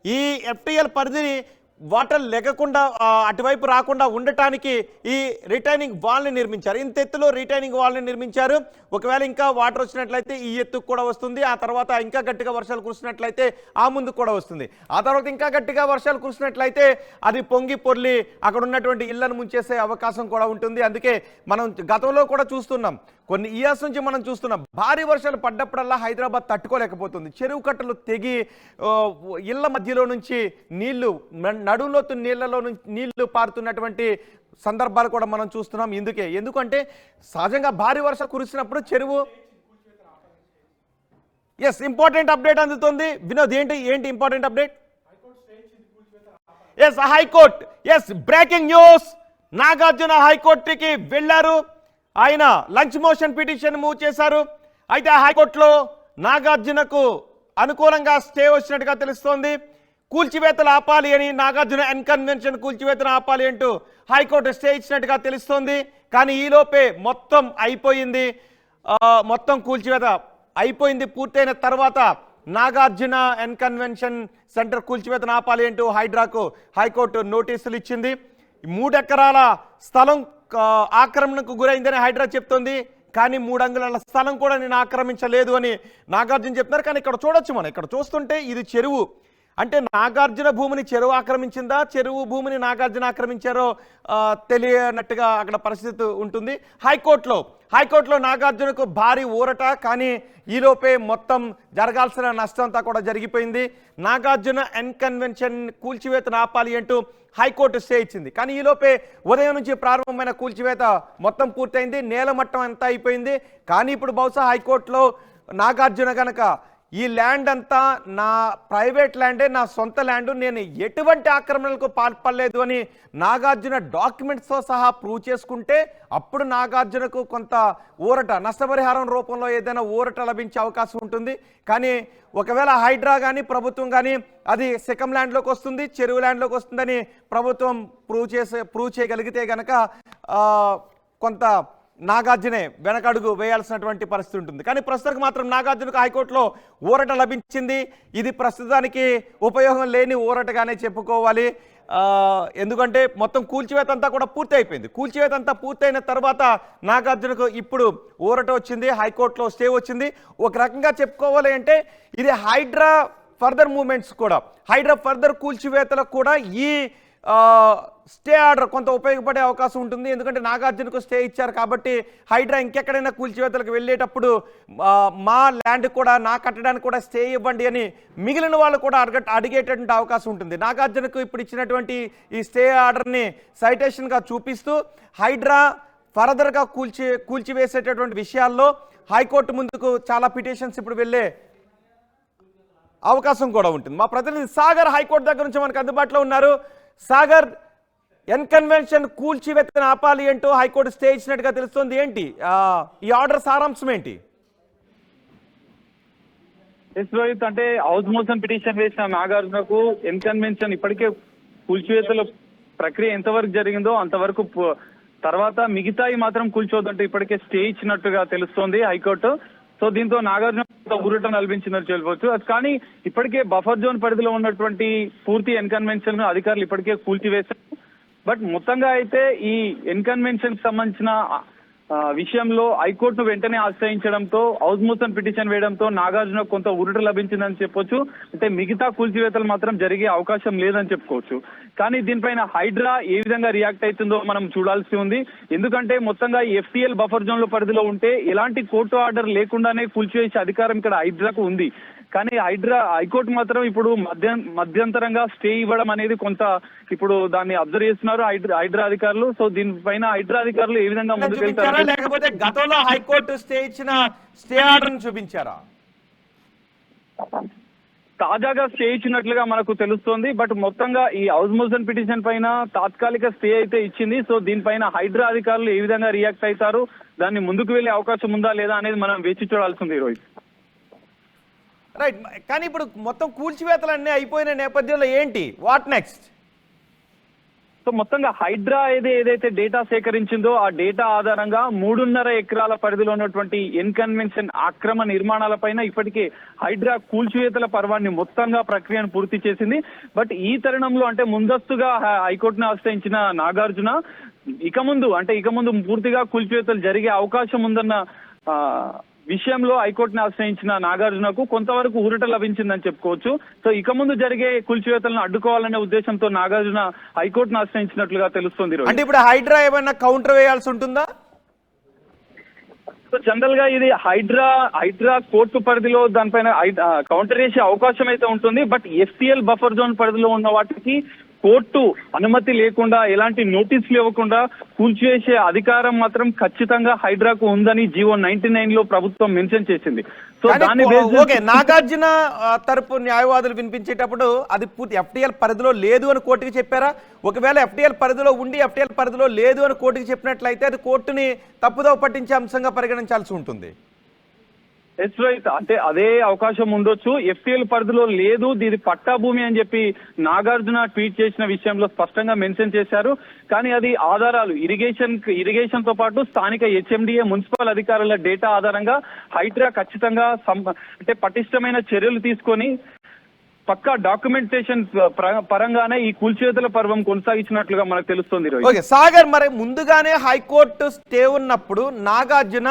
ఈ ఎఫ్టీఎల్ పరిధిని వాటర్ లెగకుండా అటువైపు రాకుండా ఉండటానికి ఈ రిటైనింగ్ వాల్ని నిర్మించారు. ఇంత ఎత్తులో రిటైనింగ్ వాల్ని నిర్మించారు. ఒకవేళ ఇంకా వాటర్ వచ్చినట్లయితే ఈ ఎత్తుకు కూడా వస్తుంది. ఆ తర్వాత ఇంకా గట్టిగా వర్షాలు కురిసినట్లయితే ఆ ముందుకు కూడా వస్తుంది. ఆ తర్వాత ఇంకా గట్టిగా వర్షాలు కురిసినట్లయితే అది పొంగి పొర్లి అక్కడ ఉన్నటువంటి ఇళ్లను ముంచేసే అవకాశం కూడా ఉంటుంది. అందుకే మనం గతంలో కూడా చూస్తున్నాం, కొన్ని ఇయర్స్ నుంచి మనం చూస్తున్నాం, భారీ వర్షాలు పడ్డప్పుడల్లా హైదరాబాద్ తట్టుకోలేకపోతుంది. చెరువు కట్టలు తెగి ఇళ్ల మధ్యలో నుంచి నీళ్లు, నడుంలోతు నీళ్లలో నుంచి నీళ్లు పారుతున్నటువంటి సందర్భాలు కూడా మనం చూస్తున్నాం. ఎందుకంటే సహజంగా భారీ వర్షం కురిసినప్పుడు చెరువు ఇంపార్టెంట్ అప్డేట్ అందుతుంది. వినోద్, ఏంటి important update? High court breaking news. Nagarjuna హైకోర్టుకి వెళ్ళారు. ఆయన లంచ్ మోషన్ పిటిషన్ మూవ్ చేశారు. అయితే హైకోర్టులో నాగార్జునకు అనుకూలంగా స్టే వచ్చినట్టుగా తెలుస్తోంది. కూల్చివేతలు ఆపాలి అని, నాగార్జున ఎన్కన్వెన్షన్ కూల్చివేతలు ఆపాలి అంటూ హైకోర్టు స్టే ఇచ్చినట్టుగా తెలుస్తోంది. కానీ ఈలోపే మొత్తం అయిపోయింది. మొత్తం కూల్చివేత అయిపోయింది. పూర్తయిన తర్వాత నాగార్జున ఎన్కన్వెన్షన్ సెంటర్ కూల్చివేతను ఆపాలి అంటూ హైడ్రాకు హైకోర్టు నోటీసులు ఇచ్చింది. 3 ఎకరాల స్థలం ఆక్రమణకు గురైందని హైడ్రా చెప్తోంది. కానీ 3 అంగుళాల స్థలం కూడా నేను ఆక్రమించలేదు అని నాగార్జున చెప్తున్నారు. కానీ ఇక్కడ చూడొచ్చు, మనం ఇక్కడ చూస్తుంటే ఇది చెరువు. అంటే నాగార్జున భూమిని చెరువు ఆక్రమించిందా, చెరువు భూమిని నాగార్జున ఆక్రమించారో తెలియనట్టుగా అక్కడ పరిస్థితి ఉంటుంది. హైకోర్టులో నాగార్జునకు భారీ ఊరట. కానీ ఈలోపే మొత్తం జరగాల్సిన నష్టం అంతా కూడా జరిగిపోయింది. నాగార్జున ఎన్కన్వెన్షన్ కూల్చివేతను ఆపాలి అంటూ హైకోర్టు స్టే ఇచ్చింది. కానీ ఈలోపే ఉదయం నుంచి ప్రారంభమైన కూల్చివేత మొత్తం పూర్తయింది. నేలమట్టం అంతా అయిపోయింది. కానీ ఇప్పుడు బహుశా హైకోర్టులో నాగార్జున గనక ఈ ల్యాండ్ అంతా నా ప్రైవేట్ ల్యాండే, నా సొంత ల్యాండ్, నేను ఎటువంటి ఆక్రమణలకు పాల్పడలేదు అని నాగార్జున డాక్యుమెంట్స్తో సహా ప్రూవ్ చేసుకుంటే అప్పుడు నాగార్జునకు కొంత ఊరట, నష్టపరిహారం రూపంలో ఏదైనా ఊరట లభించే అవకాశం ఉంటుంది. కానీ ఒకవేళ హైడ్రా కానీ ప్రభుత్వం కానీ అది సెకం ల్యాండ్లోకి వస్తుంది, చెరువు ల్యాండ్లోకి వస్తుందని ప్రభుత్వం ప్రూవ్ చేయగలిగితే కనుక కొంత నాగార్జునే వెనకడుగు వేయాల్సినటువంటి పరిస్థితి ఉంటుంది. కానీ ప్రస్తుతానికి మాత్రం నాగార్జునకు హైకోర్టులో ఊరట లభించింది. ఇది ప్రస్తుతానికి ఉపయోగం లేని ఊరటగానే చెప్పుకోవాలి. ఎందుకంటే మొత్తం కూల్చివేత అంతా కూడా పూర్తి అయిపోయింది. కూల్చివేత అంతా పూర్తయిన తర్వాత నాగార్జునకు ఇప్పుడు ఊరట వచ్చింది, హైకోర్టులో స్టే వచ్చింది. ఒక రకంగా చెప్పుకోవాలి అంటే ఇది హైడ్రా ఫర్దర్ మూవ్మెంట్స్ కూడా, హైడ్రా ఫర్దర్ కూల్చివేతలకు కూడా ఈ స్టే ఆర్డర్ కొంత ఉపయోగపడే అవకాశం ఉంటుంది. ఎందుకంటే నాగార్జునకు స్టే ఇచ్చారు కాబట్టి హైడ్రా ఇంకెక్కడైనా కూల్చివేతలకు వెళ్ళేటప్పుడు మా ల్యాండ్ కూడా, నా కట్టడానికి కూడా స్టే ఇవ్వండి అని మిగిలిన వాళ్ళు కూడా అడిగేటటువంటి అవకాశం ఉంటుంది. నాగార్జునకు ఇప్పుడు ఇచ్చినటువంటి ఈ స్టే ఆర్డర్ని సైటేషన్గా చూపిస్తూ హైడ్రా ఫర్దర్గా కూల్చివేసేటటువంటి విషయాల్లో హైకోర్టు ముందుకు చాలా పిటిషన్స్ ఇప్పుడు వెళ్ళే అవకాశం కూడా ఉంటుంది. మా ప్రతినిధి సాగర్ హైకోర్టు దగ్గర నుంచి మనకు అందుబాటులో ఉన్నారు. సాగర్, ఎన్కన్వెన్షన్ కూల్చివేతను ఆపాలి అంటూ హైకోర్టు స్టే ఇచ్చినట్టుగా తెలుస్తోంది. ఏంటి ఈ ఆర్డర్ సారాంశం ఏంటి? రోహిత్, అంటే హౌస్ మోషన్ పిటిషన్ వేసిన నాగార్జునకు ఎన్కన్వెన్షన్ ఇప్పటికే కూల్చివేతల ప్రక్రియ ఎంతవరకు జరిగిందో అంతవరకు తర్వాత మిగతాయి మాత్రం కూల్చోదంటూ ఇప్పటికే స్టే ఇచ్చినట్టుగా తెలుస్తోంది హైకోర్టు. సో దీంతో నాగార్జున ఊరట నల్పించినట్టు చెప్పవచ్చు. కానీ ఇప్పటికే బఫర్ జోన్ పరిధిలో ఉన్నటువంటి పూర్తి ఎన్కన్వెన్షన్ అధికారులు ఇప్పటికే కూల్చివేశారు. బట్ మొత్తంగా అయితే ఈ ఎన్కన్వెన్షన్ సంబంధించిన విషయంలో హైకోర్టును వెంటనే ఆశ్రయించడంతో, హౌస్ మోషన్ పిటిషన్ వేయడంతో నాగార్జున కొంత ఊరట లభించిందని చెప్పొచ్చు. అంటే మిగతా కూల్చివేతలు మాత్రం జరిగే అవకాశం లేదని చెప్పుకోవచ్చు. కానీ దీనిపైన హైడ్రా ఏ విధంగా రియాక్ట్ అవుతుందో మనం చూడాల్సి ఉంది. ఎందుకంటే మొత్తంగా ఎఫ్టీఎల్ బఫర్ జోన్ల పరిధిలో ఉంటే ఎలాంటి కోర్టు ఆర్డర్ లేకుండానే కూల్చివేసే అధికారం ఇక్కడ హైడ్రాకు ఉంది. కానీ హైకోర్టు మాత్రం ఇప్పుడు మధ్యంతరంగా స్టే ఇవ్వడం అనేది కొంత ఇప్పుడు దాన్ని అబ్జర్వ్ చేస్తున్నారు హైడ్రా అధికారులు. సో దీనిపైన హైడ్రా అధికారులు ఏ విధంగా ముందుకు వెళ్తారు, లేకపోతే గతంలో హైకోర్టు స్టే ఇచ్చిన స్టే ఆర్డర్ చూపించారా? తాజాగా స్టే ఇచ్చినట్లుగా మనకు తెలుస్తోంది. బట్ మొత్తంగా ఈ హౌస్ మోషన్ పిటిషన్ పైన తాత్కాలిక స్టే అయితే ఇచ్చింది. సో దీనిపైన హైడ్రా అధికారులు ఏ విధంగా రియాక్ట్ అవుతారు, దాన్ని ముందుకు వెళ్లే అవకాశం ఉందా లేదా అనేది మనం వేచి చూడాల్సింది రోహిత్. రైట్, కానీ ఇప్పుడు మొత్తం కూల్చివేతలన్నీ అయిపోయిన నేపథ్యంలో ఏంటి వాట్ నెక్స్ట్? సో మొత్తంగా హైడ్రా ఏదైతే డేటా సేకరించిందో ఆ డేటా ఆధారంగా 3.5 ఎకరాల పరిధిలో ఉన్నటువంటి ఎన్కన్వెన్షన్ అక్రమ నిర్మాణాలపైన ఇప్పటికే హైడ్రా కూల్చివేతల పర్వాన్ని మొత్తంగా ప్రక్రియను పూర్తి చేసింది. బట్ ఈ తరుణంలో అంటే ముందస్తుగా హైకోర్టును ఆశ్రయించిన నాగార్జున ఇక ముందు పూర్తిగా కూల్చివేతలు జరిగే అవకాశం ఉందన్న విషయంలో హైకోర్టును ఆశ్రయించిన నాగార్జునకు కొంతవరకు ఊరట లభించిందని చెప్పుకోవచ్చు. సో ఇక ముందు జరిగే కూల్చివేతలను అడ్డుకోవాలనే ఉద్దేశంతో నాగార్జున హైకోర్టును ఆశ్రయించినట్లుగా తెలుస్తుంది. అంటే ఇప్పుడు హైడ్రా ఏమైనా కౌంటర్ వేయాల్సి ఉంటుందా? సో జనరల్ గా ఇది హైడ్రా కోర్టు పరిధిలో దానిపైన కౌంటర్ చేసే అవకాశం అయితే ఉంటుంది. బట్ ఎఫ్టీఎల్ బఫర్ జోన్ పరిధిలో ఉన్న వాటికి కోర్టు అనుమతి లేకుండా ఎలాంటి నోటీసులు ఇవ్వకుండా కూల్చివేసే అధికారం మాత్రం ఖచ్చితంగా హైడ్రాకు ఉందని జీవో 99 లో ప్రభుత్వం మెన్షన్ చేసింది. సో దాని నాగార్జున తరపు న్యాయవాదులు వినిపించేటప్పుడు అది పూర్తి ఎఫ్టీఎల్ పరిధిలో లేదు అని కోర్టుకి చెప్పారా? ఒకవేళ ఎఫ్టీఎల్ పరిధిలో ఉండి ఎఫ్టీఎల్ పరిధిలో లేదు అని కోర్టుకి చెప్పినట్లయితే అది కోర్టుని తప్పుదోవ పట్టించే అంశంగా పరిగణించాల్సి ఉంటుంది. ఎస్ రైట్, అంటే అదే అవకాశం ఉండొచ్చు. ఎఫ్టీఎల్ పరిధిలో లేదు, దీని పట్టా భూమి అని చెప్పి నాగార్జున ట్వీట్ చేసిన విషయంలో స్పష్టంగా మెన్షన్ చేశారు. కానీ అది ఆధారాలు ఇరిగేషన్ తో పాటు స్థానిక హెచ్ఎండిఏ మున్సిపల్ అధికారుల డేటా ఆధారంగా హైడ్రా ఖచ్చితంగా అంటే పటిష్టమైన చర్యలు తీసుకొని పక్కా డాక్యుమెంటేషన్ పరంగానే ఈ కూల్చివేతల పర్వం కొనసాగించినట్లుగా మనకు తెలుస్తుంది. ఓకే సాగర్, మరి ముందుగానే హైకోర్టు స్టే ఉన్నప్పుడు నాగార్జున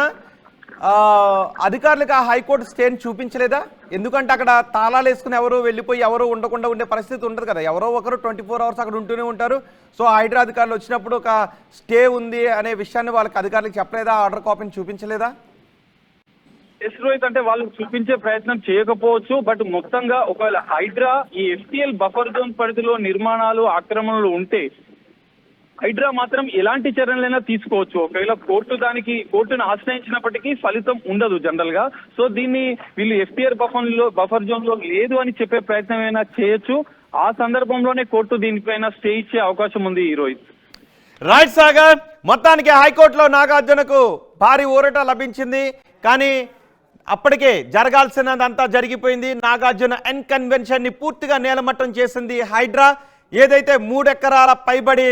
అధికారులకు ఆ హైకోర్టు స్టేని చూపించలేదా? ఎందుకంటే అక్కడ తాళాలు వేసుకుని ఎవరు వెళ్ళిపోయి ఎవరు ఉండకుండా ఉండే పరిస్థితి ఉండదు కదా, ఎవరో ఒకరు 24 hours అక్కడ ఉంటూనే ఉంటారు. సో హైడ్రా అధికారులు వచ్చినప్పుడు ఒక స్టే ఉంది అనే విషయాన్ని వాళ్ళకి అధికారులకు చెప్పలేదా? ఆర్డర్ కాపీని చూపించలేదా? ఎస్ రోహిత్, అంటే వాళ్ళు చూపించే ప్రయత్నం చేయకపోవచ్చు. బట్ మొత్తంగా ఒకవేళ హైడ్రా ఈ ఎఫ్టీఎల్ బఫర్ జోన్ పరిధిలో నిర్మాణాలు ఆక్రమణలు ఉంటే హైడ్రా మాత్రం ఎలాంటి చర్యలైనా తీసుకోవచ్చు. ఒకవేళ కోర్టును ఆశ్రయించినప్పటికీ ఫలితం ఉండదు జనరల్ గా. సో దీన్ని వీళ్ళు ఎఫ్టీఆర్ బఫర్ జోన్ లో లేదు అని చెప్పే ప్రయత్నం అయినా చేయొచ్చు. ఆ సందర్భంలోనే కోర్టు దీనిపైన స్టే ఇచ్చే అవకాశం ఉంది. రోహిత్, రైట్ సాగర్, మొత్తానికి హైకోర్టులో నాగార్జునకు భారీ ఊరట లభించింది. కానీ అప్పటికే జరగాల్సినదంతా జరిగిపోయింది. నాగార్జున ఎన్కన్వెన్షన్ ని పూర్తిగా నేలమట్టం చేసింది హైడ్రా. ఏదైతే 3 ఎకరాల పైబడి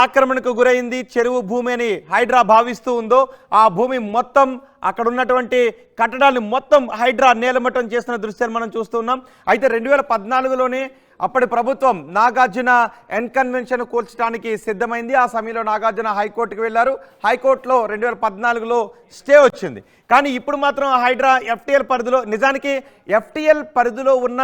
ఆక్రమణకు గురైంది చెరువు భూమి అని హైడ్రా భావిస్తూ ఉందో ఆ భూమి మొత్తం అక్కడ ఉన్నటువంటి కట్టడాలను మొత్తం హైడ్రా నేలమట్టం చేసిన దృశ్యాన్ని మనం చూస్తున్నాం. అయితే 2014లోనే అప్పటి ప్రభుత్వం నాగార్జున ఎన్కన్వెన్షన్ కూల్చడానికి సిద్ధమైంది. ఆ సమయంలో నాగార్జున హైకోర్టుకు వెళ్ళారు. హైకోర్టులో 2014లో స్టే వచ్చింది. కానీ ఇప్పుడు మాత్రం హైడ్రా ఎఫ్టీఎల్ పరిధిలో, నిజానికి ఎఫ్టీఎల్ పరిధిలో ఉన్న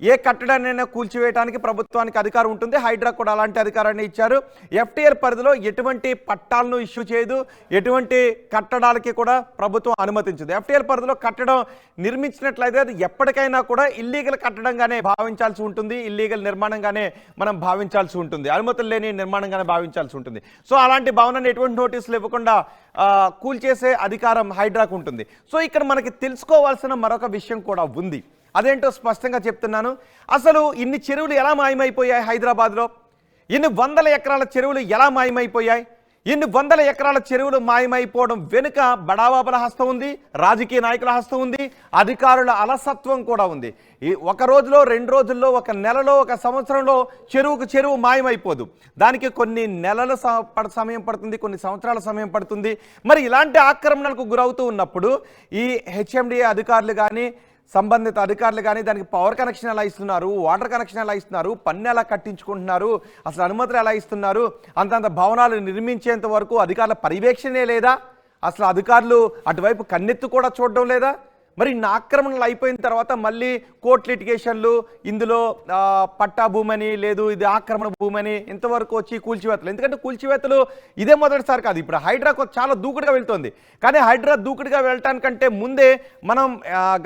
ఏ కట్టడాన్నైనా కూల్చివేయడానికి ప్రభుత్వానికి అధికారం ఉంటుంది. హైడ్రా కూడా అలాంటి అధికారాన్ని ఇచ్చారు. ఎఫ్టీఎల్ పరిధిలో ఎటువంటి పట్టాలను ఇష్యూ చేయదు, ఎటువంటి కట్టడాలకి కూడా ప్రభుత్వం అనుమతించదు. ఎఫ్టీఎల్ పరిధిలో కట్టడం నిర్మించినట్లయితే అది ఎప్పటికైనా కూడా ఇల్లీగల్ కట్టడంగానే భావించాల్సి ఉంటుంది, ఇల్లీగల్ నిర్మాణంగానే మనం భావించాల్సి ఉంటుంది, అనుమతులు లేని నిర్మాణంగానే భావించాల్సి ఉంటుంది. సో అలాంటి భవనాన్ని ఎటువంటి నోటీసులు ఇవ్వకుండా కూల్చేసే అధికారం హైడ్రాకు ఉంటుంది. సో ఇక్కడ మనకి తెలుసుకోవాల్సిన మరొక విషయం కూడా ఉంది. అదేంటో స్పష్టంగా చెప్తున్నాను. అసలు ఇన్ని చెరువులు ఎలా మాయమైపోయాయి హైదరాబాద్లో? ఇన్ని 100 ఎకరాల చెరువులు ఎలా మాయమైపోయాయి? ఇన్ని 100 ఎకరాల చెరువులు మాయమైపోవడం వెనుక బడాబాబుల హస్తం ఉంది, రాజకీయ నాయకుల హస్తం ఉంది, అధికారుల అలసత్వం కూడా ఉంది. ఈ ఒక రోజులో, 2 రోజుల్లో, 1 నెలలో, 1 సంవత్సరంలో చెరువుకు చెరువు మాయమైపోదు. దానికి కొన్ని నెలల సమయం పడుతుంది, కొన్ని సంవత్సరాల సమయం పడుతుంది. మరి ఇలాంటి ఆక్రమణలకు గురవుతూ ఉన్నప్పుడు ఈ హెచ్ఎండిఏ అధికారులు కానీ, సంబంధిత అధికారులు కానీ దానికి పవర్ కనెక్షన్ ఎలా ఇస్తున్నారు, వాటర్ కనెక్షన్ ఎలా ఇస్తున్నారు, పన్ను ఎలా కట్టించుకుంటున్నారు, అసలు అనుమతులు ఎలా ఇస్తున్నారు, అంతంత భవనాలు నిర్మించేంత వరకు అధికారుల పర్యవేక్షణే లేదా? అసలు అధికారులు అటువైపు కన్నెత్తు కూడా చూడడం లేదా? మరి ఇన్ని ఆక్రమణలు అయిపోయిన తర్వాత మళ్ళీ కోర్టు లిటిగేషన్లు, ఇందులో పట్టా భూమని లేదు, ఇది ఆక్రమణ భూమని, ఇంతవరకు వచ్చి కూల్చివేతలు. ఎందుకంటే కూల్చివేతలు ఇదే మొదటిసారి కాదు. ఇప్పుడు హైడ్రా చాలా దూకుడుగా వెళ్తోంది. కానీ హైడ్రా దూకుడుగా వెళ్ళటానికంటే ముందే మనం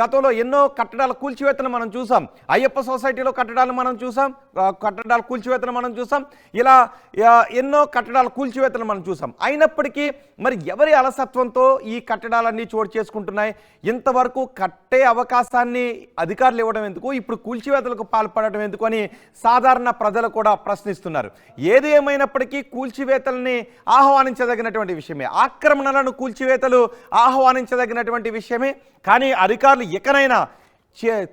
గతంలో ఎన్నో కట్టడాల కూల్చివేతలు మనం చూసాం. అయ్యప్ప సొసైటీలో కట్టడాలు మనం చూసాం, కట్టడాల కూల్చివేతలు మనం చూసాం, ఇలా ఎన్నో కట్టడాల కూల్చివేతలు మనం చూసాం. అయినప్పటికీ మరి ఎవరి అలసత్వంతో ఈ కట్టడాలన్నీ చోటు చేసుకుంటున్నాయి? ఇంతవరకు ఇంతవరకు కట్టే అవకాశాన్ని అధికారులు ఇవ్వడం ఎందుకు, ఇప్పుడు కూల్చివేతలకు పాల్పడడం ఎందుకు అని సాధారణ ప్రజలు కూడా ప్రశ్నిస్తున్నారు. ఏది ఏమైనప్పటికీ కూల్చివేతల్ని ఆహ్వానించదగినటువంటి విషయమే, ఆక్రమణలను కూల్చివేతలు ఆహ్వానించదగినటువంటి విషయమే. కానీ అధికారులు ఎక్కడైనా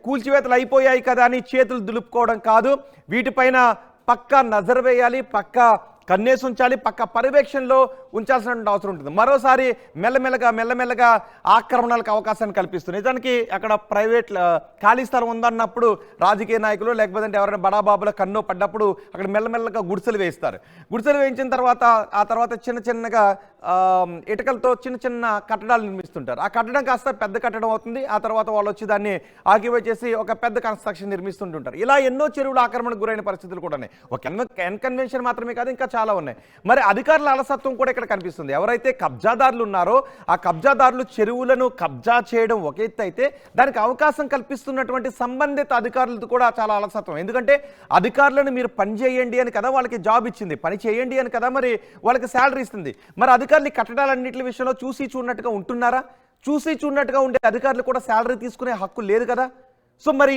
కూల్చివేతలు అయిపోయాయి కదా అని చేతులు దులుపుకోవడం కాదు, వీటిపైన పక్కా నజర్ వేయాలి, పక్కా కన్నేసి ఉంచాలి, పక్క పర్యవేక్షణలో ఉంచాల్సినటువంటి అవసరం ఉంటుంది. మరోసారి మెల్లమెల్లగా ఆక్రమణలకు అవకాశాన్ని కల్పిస్తుంది. నిజానికి అక్కడ ప్రైవేట్ ఖాళీ స్థలం ఉందన్నప్పుడు రాజకీయ నాయకులు లేకపోతే ఎవరైనా బడాబాబుల కన్ను పడ్డప్పుడు అక్కడ మెల్లమెల్లగా గుడిసెలు వేయిస్తారు. గుడిసెలు వేయించిన తర్వాత ఆ తర్వాత చిన్నగా ఇటుకలతో చిన్న కట్టడాలు నిర్మిస్తుంటారు. ఆ కట్టడం కాస్త పెద్ద కట్టడం అవుతుంది. ఆ తర్వాత వాళ్ళు వచ్చి దాన్ని ఆక్యుపై చేసి ఒక పెద్ద కన్స్ట్రక్షన్ నిర్మిస్తుంటుంటారు. ఇలా ఎన్నో చెరువులు ఆక్రమణకు గురైన పరిస్థితులు కూడా ఉన్నాయి. ఒక ఎన్కన్వెన్షన్ మాత్రమే కాదు, ఇంకా చాలా ఉన్నాయి. మరి అధికారుల అలసత్వం కూడా ఇక్కడ కనిపిస్తుంది. ఎవరైతే కబ్జాదారులు ఉన్నారో ఆ కబ్జాదారులు చెరువులను కబ్జా చేయడం ఒక ఎత్తు అయితే, దానికి అవకాశం కల్పిస్తున్నటువంటి సంబంధిత అధికారులతో కూడా చాలా అలసత్వం. ఎందుకంటే అధికారులను మీరు పని చేయండి అని కదా వాళ్ళకి జాబ్ ఇచ్చింది, పని చేయండి అని కదా మరి వాళ్ళకి శాలరీ ఇస్తుంది. మరి అధికారులు కట్టడాలన్నింటి విషయంలో చూసి చూడనట్టుగా ఉంటున్నారా? చూసి చూడనట్టుగా ఉండే అధికారులు కూడా శాలరీ తీసుకునే హక్కు లేదు కదా. సో మరి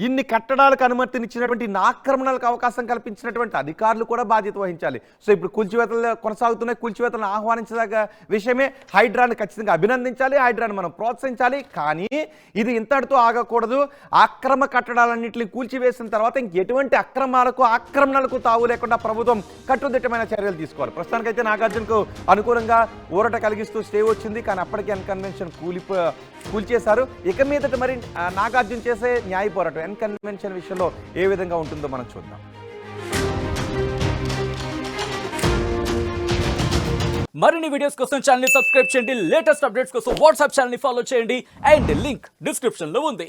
ఇన్ని కట్టడాలకు అనుమతినిచ్చినటువంటి ఆక్రమణలకు అవకాశం కల్పించినటువంటి అధికారులు కూడా బాధ్యత వహించాలి. సో ఇప్పుడు కూల్చివేతలు కొనసాగుతున్నాయి, కూల్చివేతలను ఆహ్వానించదగ్గ విషయమే. హైడ్రాని ఖచ్చితంగా అభినందించాలి, హైడ్రాని మనం ప్రోత్సహించాలి. కానీ ఇది ఇంతటితో ఆగకూడదు. ఆక్రమ కట్టడాలన్నింటినీ కూల్చివేసిన తర్వాత ఇంకెటువంటి ఆక్రమణలకు తావు లేకుండా ప్రభుత్వం కట్టుదిట్టమైన చర్యలు తీసుకోవాలి. ప్రస్తుతానికైతే నాగార్జునకు అనుకూలంగా ఊరట కలిగిస్తూ స్టే వచ్చింది. కానీ అప్పటికే అన్కన్వెన్షన్ కూల్చేశారు. ఇక మీదట మరి నాగార్జున చేసే న్యాయ పోరాటం ఎన్కన్వెన్షన్ విషయంలో ఏ విధంగా ఉంటుందో మనం చూద్దాం. మరిన్ని వీడియోస్ కోసం ఛానల్ ని సబ్స్క్రైబ్ చేయండి, లేటెస్ట్ అప్డేట్స్ కోసం వాట్సాప్ ఛానల్ ని ఫాలో చేయండి అండ్ లింక్ డిస్క్రిప్షన్ లో ఉంది.